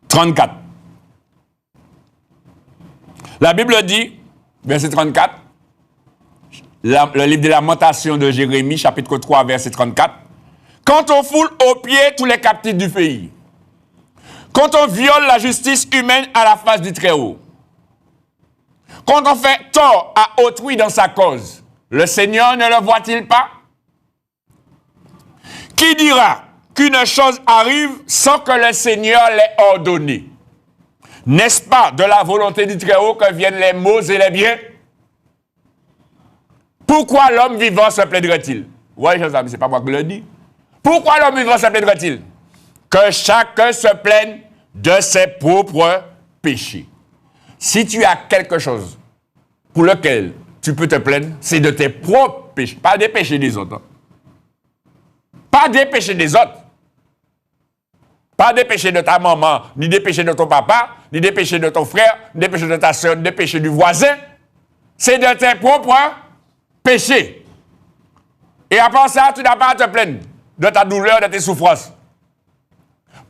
34. La Bible dit, verset 34, le livre de Lamentation de Jérémie, chapitre 3, verset 34, « Quand on foule aux pieds tous les captifs du pays, quand on viole la justice humaine à la face du Très-Haut, quand on fait tort à autrui dans sa cause, le Seigneur ne le voit-il pas? Qui dira qu'une chose arrive sans que le Seigneur l'ait ordonné? N'est-ce pas de la volonté du Très-Haut que viennent les maux et les biens? Pourquoi l'homme vivant se plaindrait-il? Oui, chers amis, ce n'est pas moi qui le dis. Pourquoi l'homme vivant se plaindrait-il? Que chacun se plaigne de ses propres péchés. Si tu as quelque chose pour lequel tu peux te plaindre, c'est de tes propres péchés, pas des péchés des autres. Pas des péchés des autres. Pas des péchés de ta maman, ni des péchés de ton papa, ni des péchés de ton frère, ni des péchés de ta soeur, ni des péchés du voisin. C'est de tes propres péchés. Et à part ça, tu n'as pas à te plaindre de ta douleur, de tes souffrances.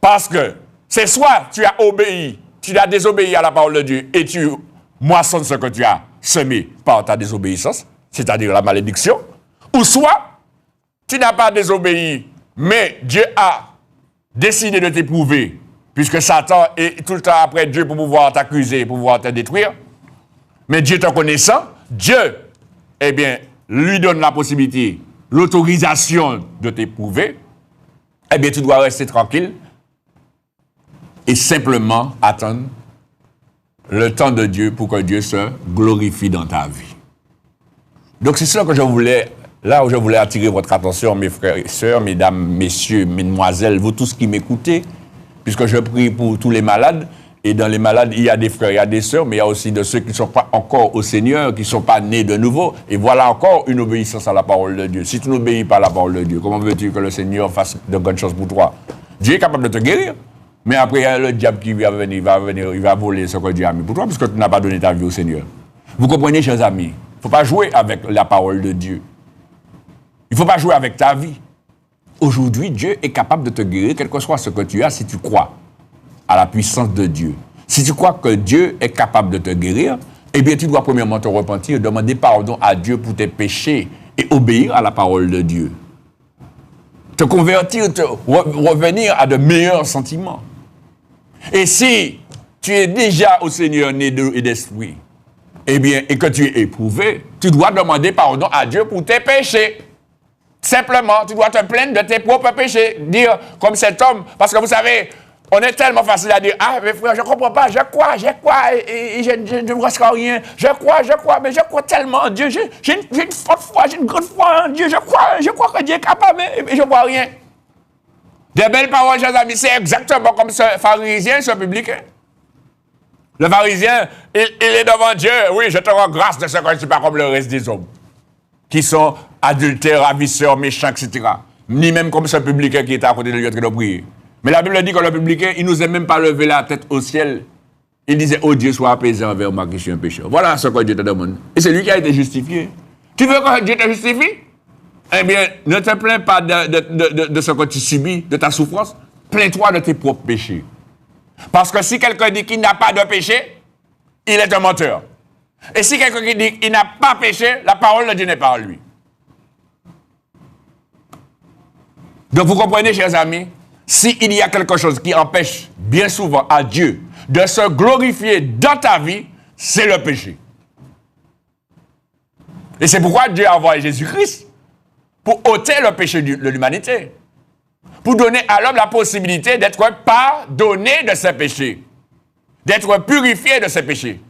Parce que c'est soit tu as obéi, tu as désobéi à la parole de Dieu et tu moissonnes ce que tu as semé par ta désobéissance, c'est-à-dire la malédiction, ou soit tu n'as pas désobéi, mais Dieu a décidé de t'éprouver, puisque Satan est tout le temps après Dieu pour pouvoir t'accuser, pour pouvoir te détruire. Mais Dieu te connaissant, Dieu, eh bien, lui donne la possibilité, l'autorisation de t'éprouver. Eh bien, tu dois rester tranquille et simplement attendre le temps de Dieu pour que Dieu se glorifie dans ta vie. Donc, c'est ça que je voulais... Là où je voulais attirer votre attention, mes frères et sœurs, mesdames, messieurs, mesdemoiselles, vous tous qui m'écoutez, puisque je prie pour tous les malades, et dans les malades, il y a des frères, il y a des sœurs, mais il y a aussi de ceux qui ne sont pas encore au Seigneur, qui ne sont pas nés de nouveau, et voilà encore une obéissance à la parole de Dieu. Si tu n'obéis pas à la parole de Dieu, comment veux-tu que le Seigneur fasse de bonnes choses pour toi? Dieu est capable de te guérir, mais après, il y a le diable qui va venir, il va voler ce que Dieu a mis pour toi, puisque tu n'as pas donné ta vie au Seigneur. Vous comprenez, chers amis? Il ne faut pas jouer avec la parole de Dieu. Il ne faut pas jouer avec ta vie. Aujourd'hui, Dieu est capable de te guérir, quel que soit ce que tu as, si tu crois à la puissance de Dieu. Si tu crois que Dieu est capable de te guérir, eh bien, tu dois premièrement te repentir, demander pardon à Dieu pour tes péchés et obéir à la parole de Dieu. Te convertir, revenir à de meilleurs sentiments. Et si tu es déjà au Seigneur né d'eau et d'esprit, eh bien, et que tu es éprouvé, tu dois demander pardon à Dieu pour tes péchés. Simplement, tu dois te plaindre de tes propres péchés. Dire comme cet homme, parce que vous savez, on est tellement facile à dire, ah, mais frère, je ne comprends pas, je crois, et je ne vois rien, je crois, mais je crois tellement en Dieu, j'ai une forte foi, j'ai une grande foi en Dieu, je crois que Dieu est capable, mais je ne vois rien. Des belles paroles, chers amis, c'est exactement comme ce pharisien, ce publicain. Le pharisien, il est devant Dieu, oui, je te rends grâce de ce que je ne suis pas comme le reste des hommes, qui sont adultères, ravisseurs, méchants, etc. Ni même comme ce publicain qui était à côté de lui en train de prier. Mais la Bible dit que le publicain, il n'osait même pas lever la tête au ciel. Il disait, oh Dieu, sois apaisé envers moi qui suis un pécheur. Voilà ce que Dieu te demande. Et c'est lui qui a été justifié. Tu veux que Dieu te justifie? Eh bien, ne te plains pas de ce que tu subis, de ta souffrance. Plains-toi de tes propres péchés. Parce que si quelqu'un dit qu'il n'a pas de péché, il est un menteur. Et si quelqu'un dit qu'il n'a pas péché, la parole de Dieu n'est pas en lui. Donc vous comprenez, chers amis, s'il y a quelque chose qui empêche bien souvent à Dieu de se glorifier dans ta vie, c'est le péché. Et c'est pourquoi Dieu a envoyé Jésus-Christ pour ôter le péché de l'humanité. Pour donner à l'homme la possibilité d'être pardonné de ses péchés. D'être purifié de ses péchés.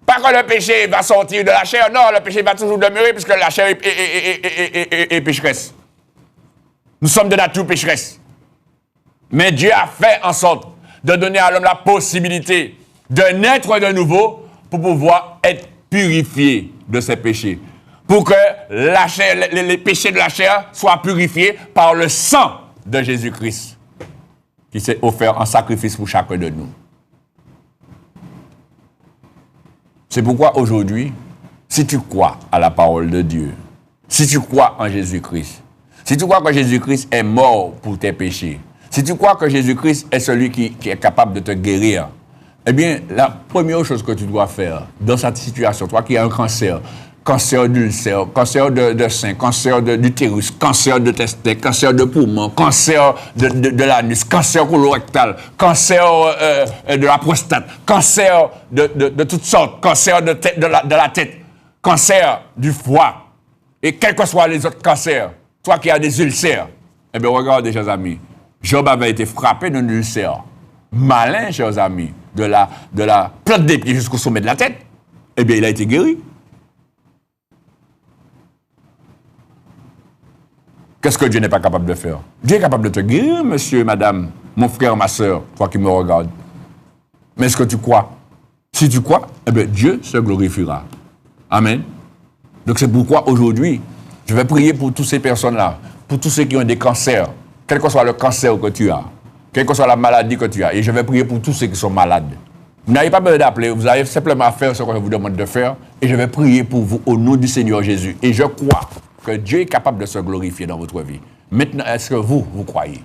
Pas que le péché va sortir de la chair, non, le péché va toujours demeurer puisque la chair est pécheresse. Nous sommes de nature pécheresse. Mais Dieu a fait en sorte de donner à l'homme la possibilité de naître de nouveau pour pouvoir être purifié de ses péchés. Pour que la chair, les péchés de la chair soient purifiés par le sang de Jésus-Christ qui s'est offert en sacrifice pour chacun de nous. C'est pourquoi aujourd'hui, si tu crois à la parole de Dieu, si tu crois en Jésus-Christ, si tu crois que Jésus-Christ est mort pour tes péchés, si tu crois que Jésus-Christ est celui qui est capable de te guérir, eh bien, la première chose que tu dois faire dans cette situation, toi qui as un cancer, cancer d'ulcère, cancer de sein, cancer d'utérus, cancer de testes, cancer de poumon, cancer de l'anus, cancer colorectal, cancer de la prostate, cancer de toutes sortes, cancer de la tête, cancer du foie, et quels que soient les autres cancers, toi qui as des ulcères, eh bien, regardez, chers amis, Job avait été frappé d'un ulcère malin, chers amis, de la plante des pieds jusqu'au sommet de la tête. Eh bien, il a été guéri. Qu'est-ce que Dieu n'est pas capable de faire? Dieu est capable de te guérir, monsieur, madame, mon frère, ma soeur, toi qui me regardes. Mais est-ce que tu crois? Si tu crois, eh bien, Dieu se glorifiera. Amen. Donc, c'est pourquoi aujourd'hui, je vais prier pour toutes ces personnes-là, pour tous ceux qui ont des cancers, quel que soit le cancer que tu as, quelle que soit la maladie que tu as, et je vais prier pour tous ceux qui sont malades. Vous n'avez pas besoin d'appeler, vous avez simplement à faire ce que je vous demande de faire, et je vais prier pour vous au nom du Seigneur Jésus. Et je crois que Dieu est capable de se glorifier dans votre vie. Maintenant, est-ce que vous croyez?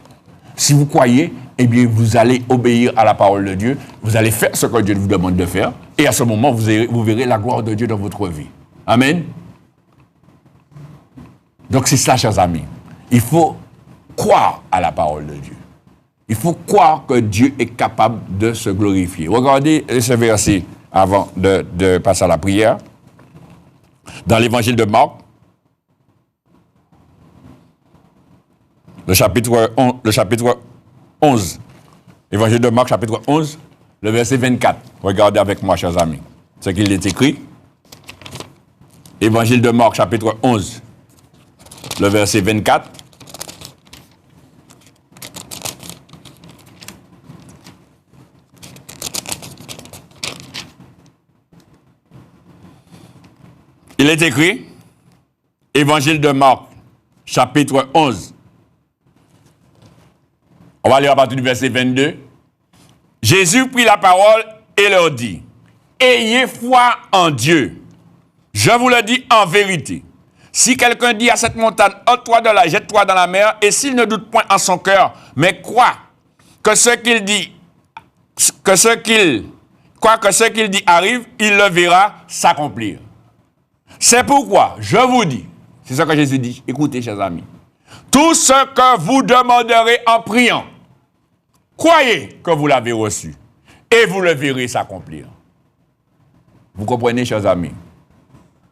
Si vous croyez, eh bien, vous allez obéir à la parole de Dieu, vous allez faire ce que Dieu vous demande de faire, et à ce moment, vous verrez la gloire de Dieu dans votre vie. Amen. Donc, c'est cela, chers amis. Il faut croire à la parole de Dieu. Il faut croire que Dieu est capable de se glorifier. Regardez ce verset avant de passer à la prière. Dans l'évangile de Marc, le chapitre 11. Évangile de Marc, chapitre 11, le verset 24. Regardez avec moi, chers amis, ce qu'il est écrit. Évangile de Marc, chapitre 11, le verset 24. Il est écrit, Évangile de Marc, chapitre 11. On va lire à partir du verset 22. Jésus prit la parole et leur dit, ayez foi en Dieu. Je vous le dis en vérité. Si quelqu'un dit à cette montagne, ôte-toi de là, jette-toi dans la mer, et s'il ne doute point en son cœur, mais croit que ce qu'il dit que ce qu'il dit arrive, il le verra s'accomplir. C'est pourquoi, je vous dis, c'est ce que Jésus dit, écoutez, chers amis, tout ce que vous demanderez en priant, croyez que vous l'avez reçu, et vous le verrez s'accomplir. Vous comprenez, chers amis?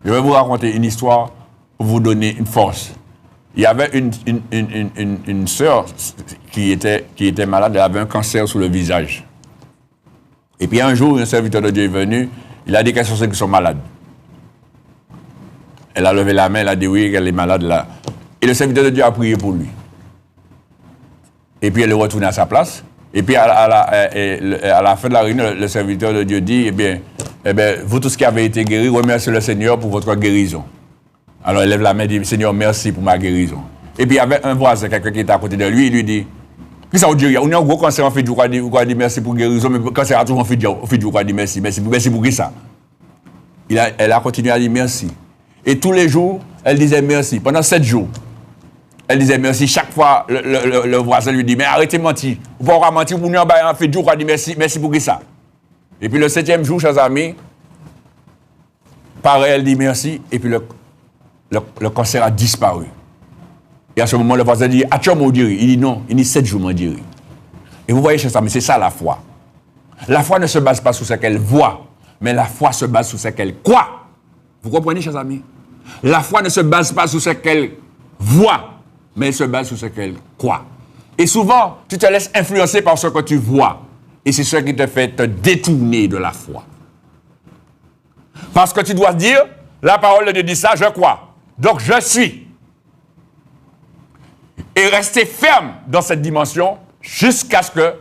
Je vais vous raconter une histoire pour vous donner une force. Il y avait une sœur qui était malade, elle avait un cancer sous le visage. Et puis un jour, un serviteur de Dieu est venu, il a dit qu'elles sont ceux qui sont malades. Elle a levé la main, elle a dit oui, elle est malade là. Et le serviteur de Dieu a prié pour lui. Et puis elle est retournée à sa place. Et puis à la fin de la réunion, le serviteur de Dieu dit, eh bien, vous tous qui avez été guéris, remerciez le Seigneur pour votre guérison. Alors elle lève la main et dit, Seigneur, merci pour ma guérison. Et puis il y avait un voisin, quelqu'un qui était à côté de lui, il lui dit, qu'est-ce que ça veut dire? On a un gros cancer, on fait du quoi, dire merci pour guérison, mais quand c'est à tout, on fait du quoi, dire merci pour qui ça? Elle a continué à dire merci. Et tous les jours, elle disait merci. Pendant 7 jours, elle disait merci. Chaque fois, le voisin lui dit, mais arrêtez de mentir. Vous pouvez pas mentir, vous n'avez pas fait du quoi, dire merci pour qui ça? Et puis le 7e jour, chers amis, pareil, elle dit merci, et puis le cancer a disparu. Et à ce moment, le voisin dit, as-tu un mot dire? Il dit non, il dit 7 jours, moi dire. Et vous voyez, chers amis, c'est ça la foi. La foi ne se base pas sur ce qu'elle voit, mais la foi se base sur ce qu'elle croit. Vous comprenez, chers amis? La foi ne se base pas sur ce qu'elle voit, mais elle se base sur ce qu'elle croit. Et souvent, tu te laisses influencer par ce que tu vois. Et c'est ce qui te fait te détourner de la foi. Parce que tu dois dire, la parole de Dieu dit ça, je crois. Donc je suis. Et rester ferme dans cette dimension jusqu'à ce que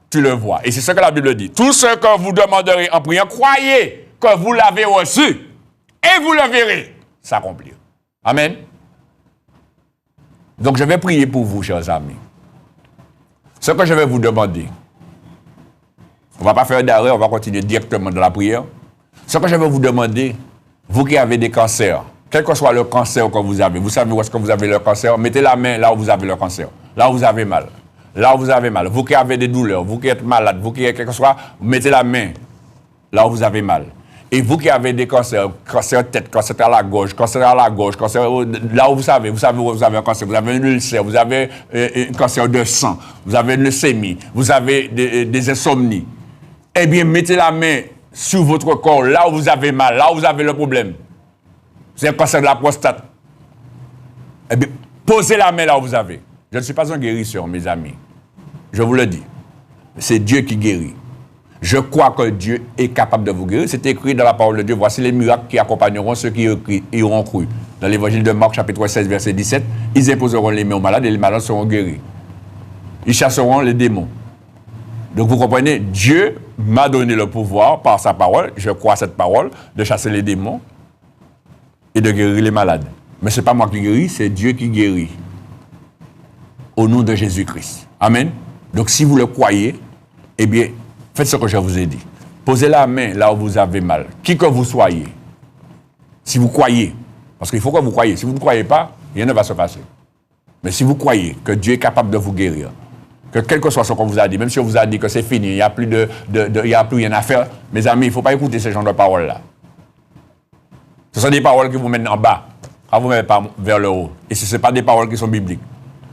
tu le vois. Et c'est ce que la Bible dit. Tout ce que vous demanderez en priant, croyez que vous l'avez reçu et vous le verrez s'accomplir. Amen. Donc je vais prier pour vous, chers amis. Ce que je vais vous demander, on ne va pas faire d'arrêt, on va continuer directement dans la prière. Ce que je vais vous demander, vous qui avez des cancers, quel que soit le cancer que vous avez, vous savez où est-ce que vous avez le cancer, mettez la main là où vous avez le cancer, là où vous avez mal. Là où vous avez mal. Vous qui avez des douleurs, vous qui êtes malade, vous qui êtes quel que soit, mettez la main là où vous avez mal. Et vous qui avez des cancers, cancer tête, cancer à la gorge, cancer là où vous savez où vous avez un cancer, vous avez un ulcère, vous avez un cancer de sang, vous avez une leucémie, vous avez des insomnies. Eh bien, mettez la main sur votre corps, là où vous avez mal, là où vous avez le problème. C'est un cancer de la prostate. Eh bien, posez la main là où vous avez. Je ne suis pas un guérisseur, mes amis. Je vous le dis. C'est Dieu qui guérit. Je crois que Dieu est capable de vous guérir. C'est écrit dans la parole de Dieu. Voici les miracles qui accompagneront ceux qui y auront cru. Dans l'évangile de Marc, chapitre 16, verset 17, ils imposeront les mains aux malades et les malades seront guéris. Ils chasseront les démons. Donc vous comprenez, Dieu m'a donné le pouvoir par sa parole, je crois à cette parole, de chasser les démons et de guérir les malades. Mais ce n'est pas moi qui guéris, c'est Dieu qui guérit. Au nom de Jésus-Christ. Amen. Donc si vous le croyez, eh bien, faites ce que je vous ai dit. Posez la main là où vous avez mal. Qui que vous soyez. Si vous croyez. Parce qu'il faut que vous croyez. Si vous ne croyez pas, rien ne va se passer. Mais si vous croyez que Dieu est capable de vous guérir, que quel que soit ce qu'on vous a dit, même si on vous a dit que c'est fini, il n'y a plus rien à faire, mes amis, il ne faut pas écouter ce genre de paroles-là. Ce sont des paroles qui vous mènent en bas, quand vous ne mettez pas vers le haut. Et ce ne sont pas des paroles qui sont bibliques.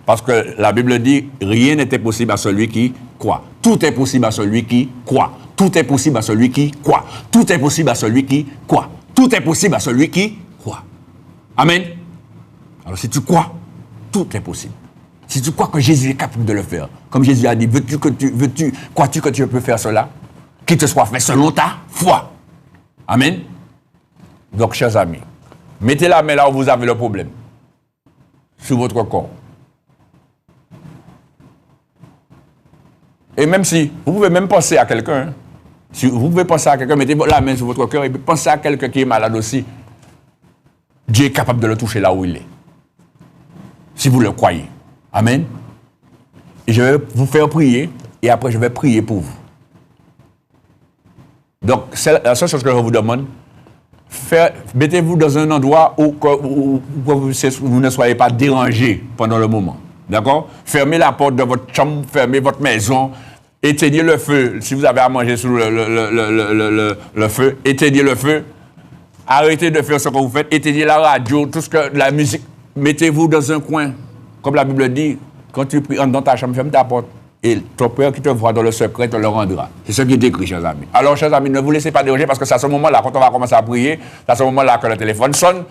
Parce que la Bible dit, rien n'était possible à celui qui croit. Tout est possible à celui qui croit. Tout est possible à celui qui croit. Tout est possible à celui qui croit. Tout est possible à celui qui croit. Amen. Alors si tu crois, tout est possible. Si tu crois que Jésus est capable de le faire, comme Jésus a dit, crois-tu que tu peux faire cela? Qu'il te soit fait selon ta foi. Amen. Donc, chers amis, mettez la main là où vous avez le problème. Sur votre corps. Et même si, vous pouvez même penser à quelqu'un. Hein. Si vous pouvez penser à quelqu'un, mettez la main sur votre cœur et pensez à quelqu'un qui est malade aussi. Dieu est capable de le toucher là où il est. Si vous le croyez. Amen. Et je vais vous faire prier et après je vais prier pour vous. Donc, c'est la seule chose que je vous demande. Mettez-vous dans un endroit où vous ne soyez pas dérangé pendant le moment. D'accord? Fermez la porte de votre chambre, fermez votre maison. éteignez le feu. Si vous avez à manger sous le feu, éteignez le feu. Arrêtez de faire ce que vous faites. Éteignez la radio, tout ce que la musique. Mettez-vous dans un coin. Comme la Bible dit, quand tu pries, entre dans ta chambre, ferme ta porte. Et ton Père qui te voit dans le secret te le rendra. C'est ce qui est écrit, chers amis. Alors, chers amis, ne vous laissez pas déranger parce que c'est à ce moment-là, quand on va commencer à prier, c'est à ce moment-là que le téléphone sonne.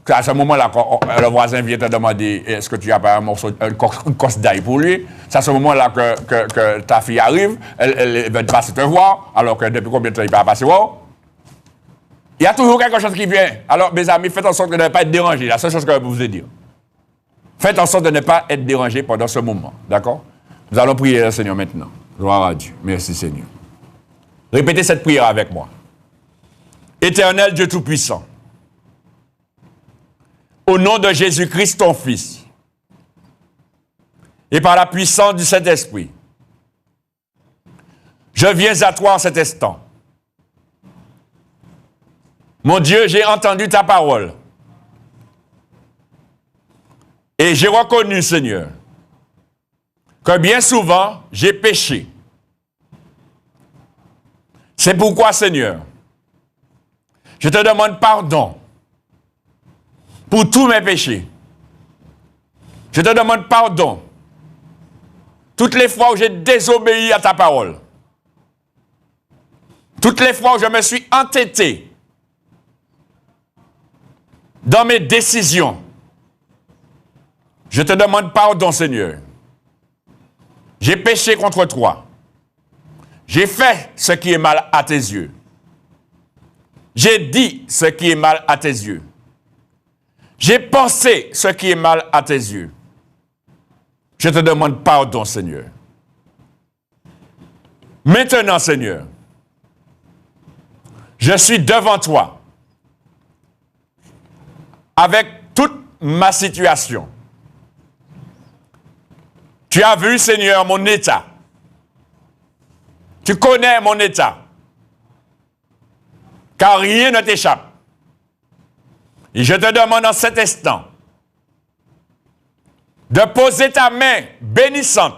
C'est à ce moment-là que le voisin vient te demander est-ce que tu as pas un morceau, une cosse d'ail pour lui. C'est à ce moment-là que ta fille arrive, elle va te passer te voir, alors que depuis combien de temps il ne va pas passer voir. Il y a toujours quelque chose qui vient. Alors, mes amis, faites en sorte de ne pas être dérangés. La seule chose que je peux vous dire. Faites en sorte de ne pas être dérangés pendant ce moment. D'accord? Nous allons prier le Seigneur maintenant. Gloire à Dieu. Merci Seigneur. Répétez cette prière avec moi. Éternel Dieu Tout-Puissant, au nom de Jésus-Christ, ton Fils, et par la puissance du Saint-Esprit, je viens à toi en cet instant. Mon Dieu, j'ai entendu ta parole. Et j'ai reconnu, Seigneur, que bien souvent, j'ai péché. C'est pourquoi, Seigneur, je te demande pardon pour tous mes péchés. Je te demande pardon toutes les fois où j'ai désobéi à ta parole. Toutes les fois où je me suis entêté dans mes décisions. Je te demande pardon, Seigneur. J'ai péché contre toi. J'ai fait ce qui est mal à tes yeux. J'ai dit ce qui est mal à tes yeux. J'ai pensé ce qui est mal à tes yeux. Je te demande pardon, Seigneur. Maintenant, Seigneur, je suis devant toi avec toute ma situation. Tu as vu, Seigneur, mon état. Tu connais mon état. Car rien ne t'échappe. Et je te demande en cet instant de poser ta main bénissante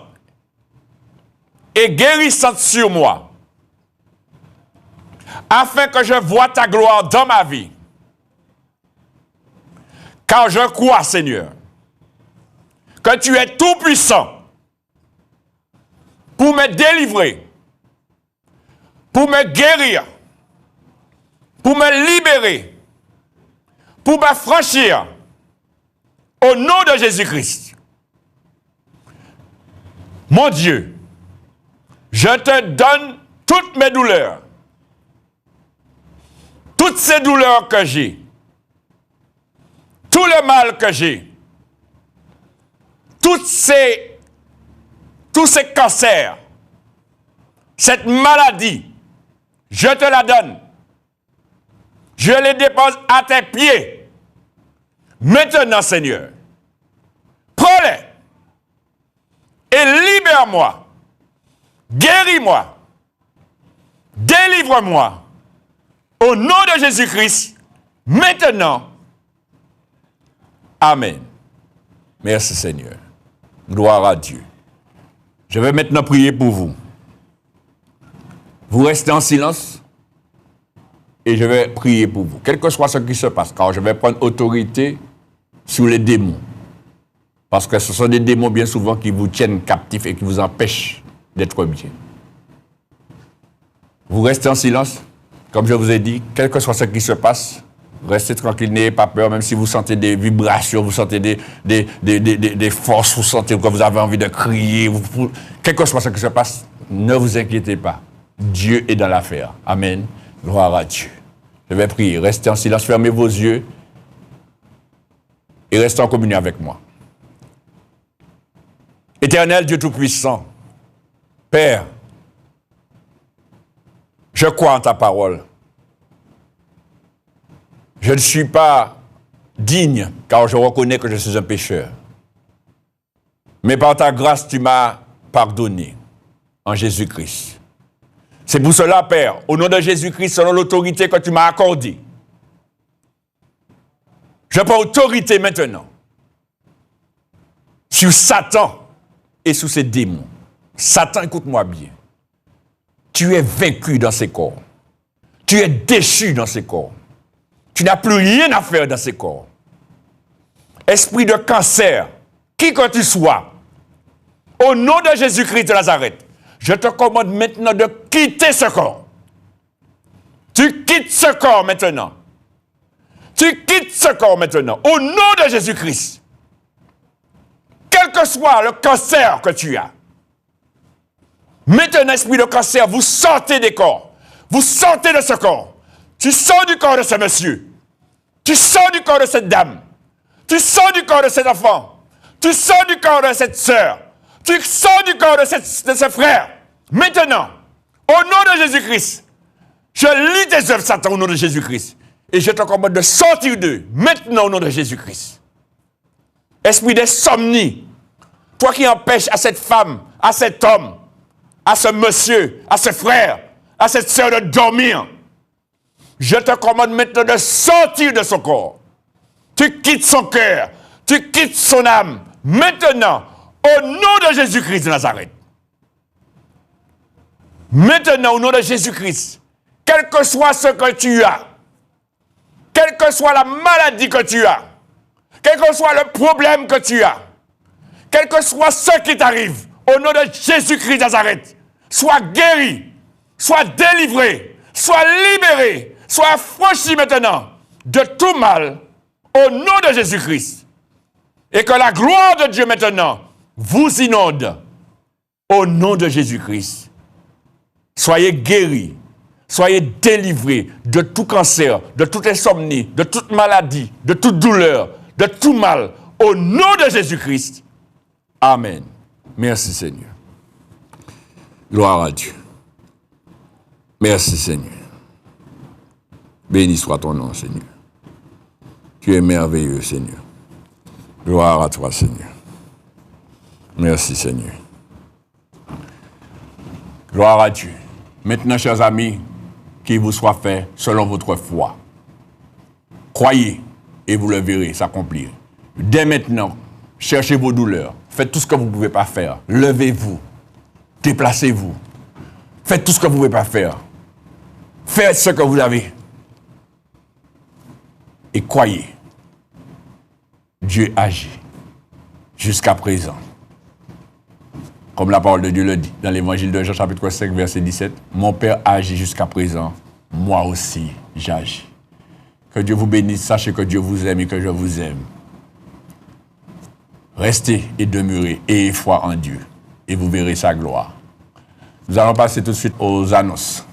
et guérissante sur moi, afin que je voie ta gloire dans ma vie. Car je crois, Seigneur, que tu es tout puissant pour me délivrer, pour me guérir, pour me libérer, pour me franchir, au nom de Jésus-Christ. Mon Dieu, je te donne toutes mes douleurs, toutes ces douleurs que j'ai, tout le mal que j'ai, tous ces cancers, cette maladie, je te la donne. Je les dépose à tes pieds. Maintenant, Seigneur, prends-les et libère-moi, guéris-moi, délivre-moi, au nom de Jésus-Christ, maintenant. Amen. Merci, Seigneur. Gloire à Dieu. Je vais maintenant prier pour vous. Vous restez en silence et je vais prier pour vous. Quel que soit ce qui se passe, car je vais prendre autorité sur les démons. Parce que ce sont des démons bien souvent qui vous tiennent captifs et qui vous empêchent d'être bien. Vous restez en silence. Comme je vous ai dit, quel que soit ce qui se passe, restez tranquille, n'ayez pas peur, même si vous sentez des vibrations, vous sentez des forces, vous sentez que vous avez envie de crier. Quel que soit ce qui se passe, ne vous inquiétez pas. Dieu est dans l'affaire. Amen. Gloire à Dieu. Je vais prier. Restez en silence, fermez vos yeux et restez en communion avec moi. Éternel Dieu Tout-Puissant, Père, je crois en ta parole. Je ne suis pas digne, car je reconnais que je suis un pécheur. Mais par ta grâce, tu m'as pardonné en Jésus-Christ. C'est pour cela, Père, au nom de Jésus-Christ, selon l'autorité que tu m'as accordée, je prends autorité maintenant sur Satan et sur ses démons. Satan, écoute-moi bien. Tu es vaincu dans ces corps. Tu es déchu dans ces corps. Tu n'as plus rien à faire dans ces corps. Esprit de cancer, qui que tu sois, au nom de Jésus-Christ de Nazareth, je te commande maintenant de quitter ce corps. Tu quittes ce corps maintenant. Tu quittes ce corps maintenant, au nom de Jésus-Christ. Quel que soit le cancer que tu as, maintenant, esprit de cancer, vous sortez des corps. Vous sortez de ce corps. Tu sors du corps de ce monsieur. Tu sors du corps de cette dame. Tu sors du corps de cet enfant. Tu sors du corps de cette sœur. Tu sors du corps de ce frère. Maintenant, au nom de Jésus-Christ, je lis tes œuvres, Satan, au nom de Jésus-Christ. Et je te commande de sortir d'eux, maintenant, au nom de Jésus-Christ. Esprit d'insomnie, toi qui empêches à cette femme, à cet homme, à ce monsieur, à ce frère, à cette sœur de dormir, je te commande maintenant de sortir de son corps. Tu quittes son cœur, tu quittes son âme, maintenant, au nom de Jésus-Christ de Nazareth. Maintenant, au nom de Jésus-Christ, quel que soit ce que tu as, quelle que soit la maladie que tu as, quel que soit le problème que tu as, quel que soit ce qui t'arrive, au nom de Jésus-Christ de Nazareth, sois guéri, sois délivré, sois libéré, sois affranchi maintenant de tout mal, au nom de Jésus-Christ. Et que la gloire de Dieu maintenant vous inonde, au nom de Jésus-Christ. Soyez guéris. Soyez délivrés de tout cancer, de toute insomnie, de toute maladie, de toute douleur, de tout mal. Au nom de Jésus-Christ. Amen. Merci Seigneur. Gloire à Dieu. Merci Seigneur. Béni soit ton nom Seigneur. Tu es merveilleux Seigneur. Gloire à toi Seigneur. Merci Seigneur. Gloire à Dieu. Maintenant, chers amis, qu'il vous soit fait selon votre foi. Croyez et vous le verrez s'accomplir. Dès maintenant, cherchez vos douleurs. Faites tout ce que vous ne pouvez pas faire. Levez-vous. Déplacez-vous. Faites tout ce que vous ne pouvez pas faire. Faites ce que vous avez. Et croyez. Dieu agit. Jusqu'à présent. Comme la parole de Dieu le dit dans l'évangile de Jean chapitre 5 verset 17, mon Père agit jusqu'à présent, moi aussi j'agis. Que Dieu vous bénisse, sachez que Dieu vous aime et que je vous aime. Restez et demeurez, ayez foi en Dieu et vous verrez sa gloire. Nous allons passer tout de suite aux annonces.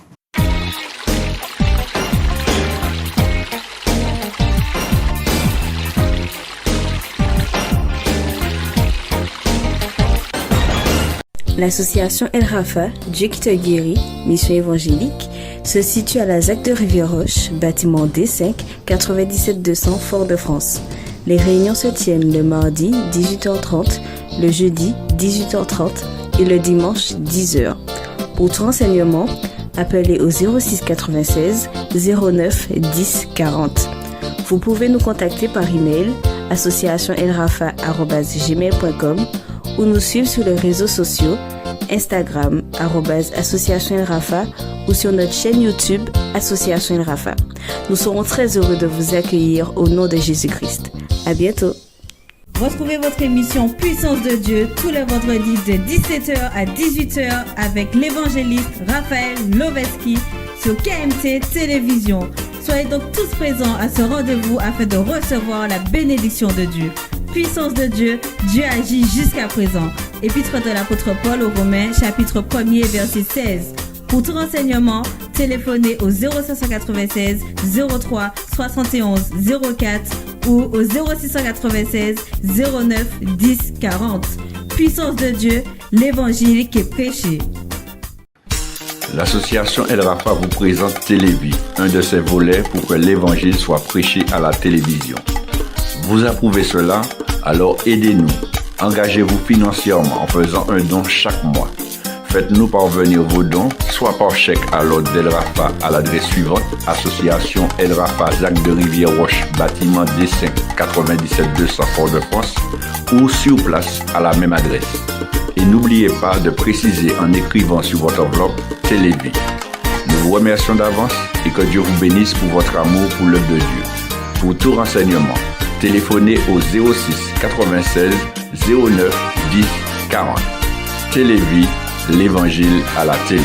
L'association El Rafa, Dieu qui te guérit, mission évangélique, se situe à la ZAC de Rivière-Roche, bâtiment D5, 97 200 Fort-de-France. Les réunions se tiennent le mardi 18h30, le jeudi 18h30 et le dimanche 10h. Pour tout renseignement, appelez au 06 96 09 10 40. Vous pouvez nous contacter par email associationelrafa@gmail.com ou nous suivre sur les réseaux sociaux Instagram @associationelrafa ou sur notre chaîne YouTube Association El Rafa. Nous serons très heureux de vous accueillir au nom de Jésus-Christ. À bientôt. Retrouvez votre émission Puissance de Dieu tous les vendredis de 17h à 18h avec l'évangéliste Raphaël Loveski sur KMT Télévision. Soyez donc tous présents à ce rendez-vous afin de recevoir la bénédiction de Dieu. Puissance de Dieu, Dieu agit jusqu'à présent. Épître de l'apôtre Paul aux Romains, chapitre 1er, verset 16. Pour tout renseignement, téléphonez au 0596 03 71 04 ou au 0696 09 10 40. Puissance de Dieu, l'évangile qui est prêché. L'association El Rafa vous présente Télévie, un de ses volets pour que l'évangile soit prêché à la télévision. Vous approuvez cela? Alors aidez-nous. Engagez-vous financièrement en faisant un don chaque mois. Faites-nous parvenir vos dons, soit par chèque à l'ordre d'El Rafa à l'adresse suivante, Association El Rafa, ZAC de Rivière-Roche, bâtiment D5, 97 200 Fort-de-France, ou sur place à la même adresse. Et n'oubliez pas de préciser en écrivant sur votre enveloppe Télévie. Nous vous remercions d'avance et que Dieu vous bénisse pour votre amour pour l'œuvre de Dieu. Pour tout renseignement, téléphonez au 06 96 09 10 40. Télévie, l'évangile à la télé.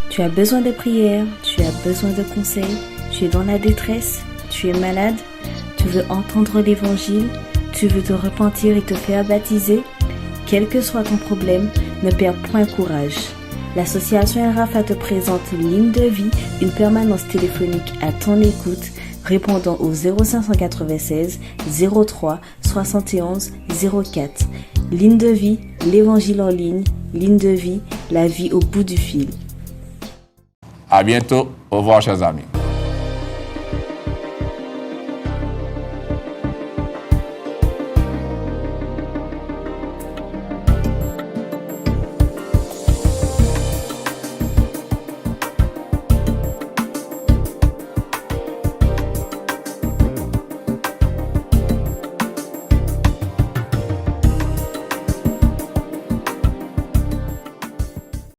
Tu as besoin de prière, tu as besoin de conseils, tu es dans la détresse, tu es malade, tu veux entendre l'évangile, tu veux te repentir et te faire baptiser. Quel que soit ton problème, ne perds point courage. L'association El Rafa te présente Ligne de vie, une permanence téléphonique à ton écoute, répondant au 0596 03 71 04. Ligne de vie, l'évangile en ligne. Ligne de vie, la vie au bout du fil. À bientôt. Au revoir, chers amis.